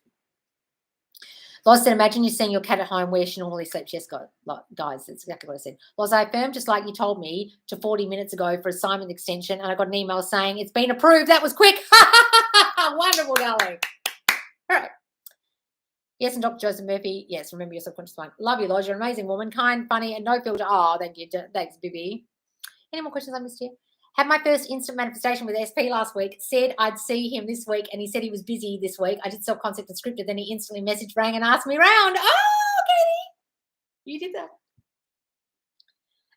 Loz said, imagine you're seeing your cat at home where she normally sleeps. Yes, guys, that's exactly what I said. Loz, I affirmed just like you told me to 40 minutes ago for assignment extension, and I got an email saying it's been approved. That was quick. Wonderful, darling. All right. Yes, and Dr. Joseph Murphy. Yes, remember your subconscious mind. Love you, Loz. You're an amazing woman, kind, funny, and no filter. Oh, thank you. Thanks, Bibi. Any more questions I missed here? Had my first instant manifestation with SP last week. Said I'd see him this week, and he said he was busy this week. I did self-concept and scripted. Then he instantly messaged, rang, and asked me round. Oh, Katie, you did that.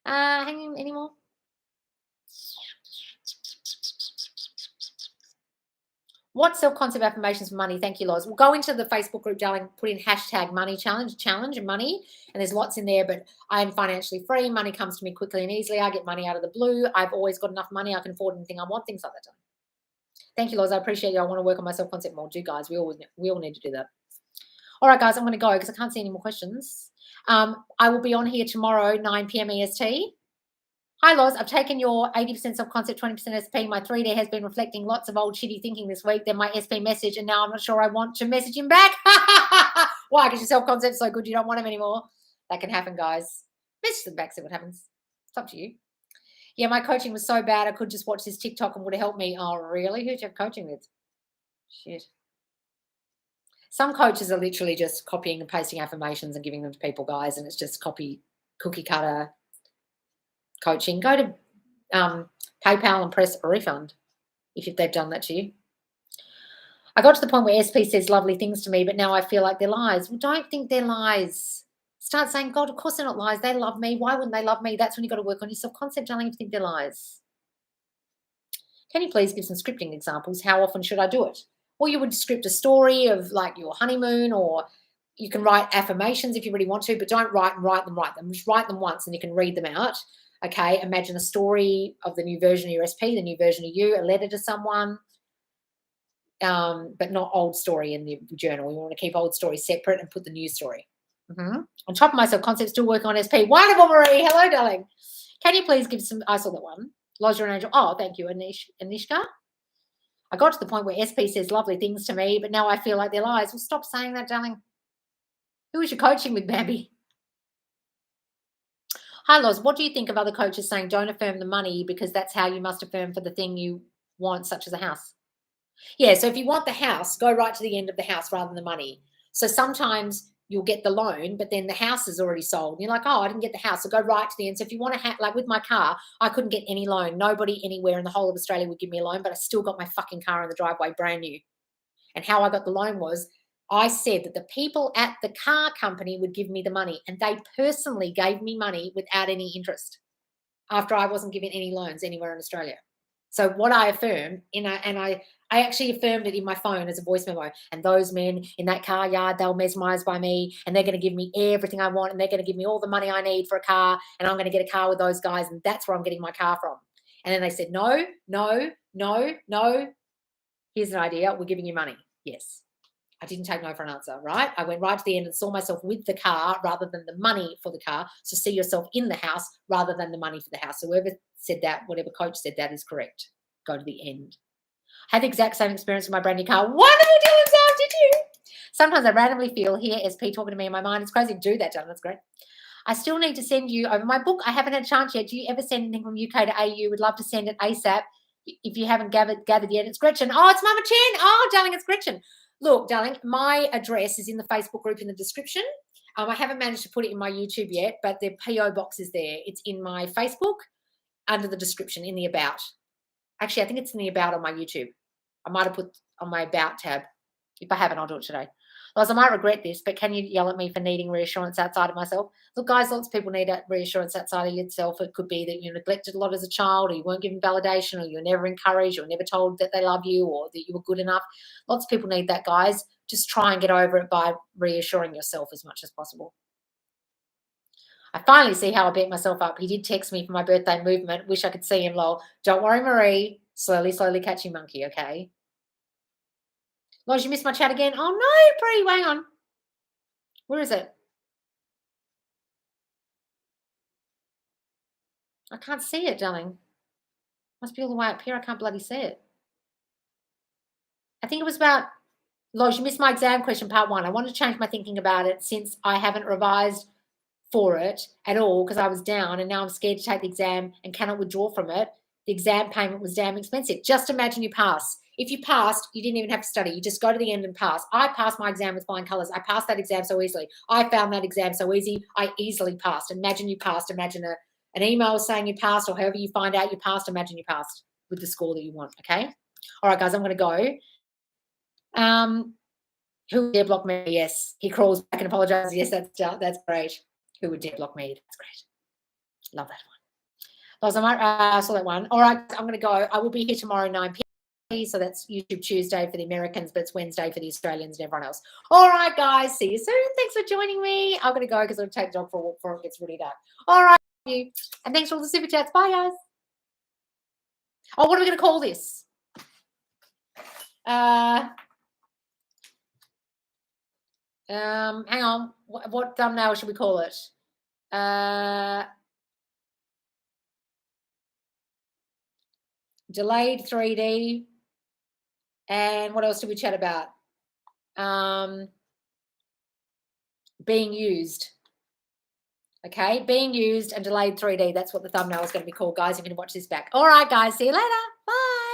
Hang on, any more? What self-concept affirmations for money? Thank you, Loz. We'll go into the Facebook group, darling. Put in hashtag money challenge and money. And there's lots in there, but I'm financially free. Money comes to me quickly and easily. I get money out of the blue. I've always got enough money. I can afford anything I want, things like that. Thank you, Loz. I appreciate you. I want to work on my self-concept more. Do, guys. We all need to do that. All right, guys, I'm going to go because I can't see any more questions. I will be on here tomorrow, 9 p.m. EST. Hi, Loz. I've taken your 80% self-concept, 20% SP. My 3D has been reflecting lots of old shitty thinking this week. Then my SP message, and now I'm not sure I want to message him back. Why? Because your self-concept's so good you don't want him anymore. That can happen, guys. Message them back, see what happens. It's up to you. Yeah, my coaching was so bad I could just watch this TikTok and would have helped me. Oh, really? Who'd you have coaching with? Shit. Some coaches are literally just copying and pasting affirmations and giving them to people, guys, and it's just cookie cutter coaching. Go to PayPal and press a refund if they've done that to you. I got to the point where SP says lovely things to me, but now I feel like they're lies. Well, don't think they're lies. Start saying, God, of course they're not lies. They love me. Why wouldn't they love me? That's when you've got to work on your self-concept, darling, if you think they're lies. Can you please give some scripting examples? How often should I do it? Or you would script a story of like your honeymoon, or you can write affirmations if you really want to, but don't write them. Just write them once and you can read them out. Okay, imagine a story of the new version of your SP, the new version of you, a letter to someone, but not old story in the journal. You want to keep old stories separate and put the new story. On top of my self-concept, still working on SP. Wonderful, Marie. Hello, darling. Can you please give some, I saw that one. Loz, you're an angel. Oh, thank you, Anishka. I got to the point where SP says lovely things to me, but now I feel like they're lies. Well, stop saying that, darling. Who is your coaching with, Bambi? Hi, Loz. What do you think of other coaches saying don't affirm the money because that's how you must affirm for the thing you want, such as a house? Yeah, so if you want the house, go right to the end of the house rather than the money. So sometimes you'll get the loan, but then the house is already sold. And you're like, oh, I didn't get the house. So go right to the end. So if you want to have, like with my car, I couldn't get any loan. Nobody anywhere in the whole of Australia would give me a loan, but I still got my fucking car in the driveway brand new. And how I got the loan was I said that the people at the car company would give me the money, and they personally gave me money without any interest after I wasn't given any loans anywhere in Australia. So what I affirmed, I actually affirmed it in my phone as a voice memo. And those men in that car yard, they were mesmerized by me, and they're going to give me everything I want, and they're going to give me all the money I need for a car, and I'm going to get a car with those guys, and that's where I'm getting my car from. And then they said, no, no, no, no. Here's an idea. We're giving you money. Yes. I didn't take no for an answer, right? I went right to the end and saw myself with the car rather than the money for the car. So see yourself in the house rather than the money for the house. So whoever said that, whatever coach said that is correct. Go to the end. I had the exact same experience with my brand new car. Wonderful, Dylan, so did you? Sometimes I randomly feel here SP talking to me in my mind. It's crazy to do that, John. That's great. I still need to send you over my book. I haven't had a chance yet. Do you ever send anything from UK to AU? Would love to send it ASAP. If you haven't gathered yet, it's Gretchen. Oh, it's Mama Chen. Oh, darling, it's Gretchen. Look, darling, my address is in the Facebook group in the description. I haven't managed to put it in my YouTube yet, but the PO box is there. It's in my Facebook under the description in the About. Actually, I think it's in the About on my YouTube. I might have put on my About tab. If I haven't, I'll do it today. Loz, I might regret this, but can you yell at me for needing reassurance outside of myself? Look, guys, lots of people need reassurance outside of yourself. It could be that you neglected a lot as a child, or you weren't given validation, or you were never encouraged, or never told that they love you, or that you were good enough. Lots of people need that, guys. Just try and get over it by reassuring yourself as much as possible. I finally see how I beat myself up. He did text me for my birthday movement. Wish I could see him, lol. Don't worry, Marie. Slowly, slowly catching monkey, okay? Loz, you missed my chat again? Oh, no, Brie, hang on. Where is it? I can't see it, darling. Must be all the way up here. I can't bloody see it. I think it was about Loz, you missed my exam question part 1. I want to change my thinking about it since I haven't revised for it at all because I was down and now I'm scared to take the exam and cannot withdraw from it. The exam payment was damn expensive. Just imagine you pass. If you passed, you didn't even have to study. You just go to the end and pass. I passed my exam with flying colours. I passed that exam so easily. I found that exam so easy. I easily passed. Imagine you passed. Imagine an email saying you passed, or however you find out you passed. Imagine you passed with the score that you want. Okay. All right, guys, I'm going to go. Who would dare block me? Yes. He crawls back and apologizes. Yes, that's great. Who would dare block me? That's great. Love that one. Loz, I saw that one. All right, I'm going to go. I will be here tomorrow 9 p.m. So that's YouTube Tuesday for the Americans, but it's Wednesday for the Australians and everyone else. All right, guys. See you soon. Thanks for joining me. I'm going to go because I'll take the dog for a walk before it gets really dark. All right. And thanks for all the super chats. Bye, guys. Oh, what are we going to call this? Hang on. What thumbnail should we call it? Delayed 3D. And what else did we chat about? Being used. Okay, being used and delayed 3D. That's what the thumbnail is going to be called, guys. You can watch this back. All right, guys. See you later. Bye.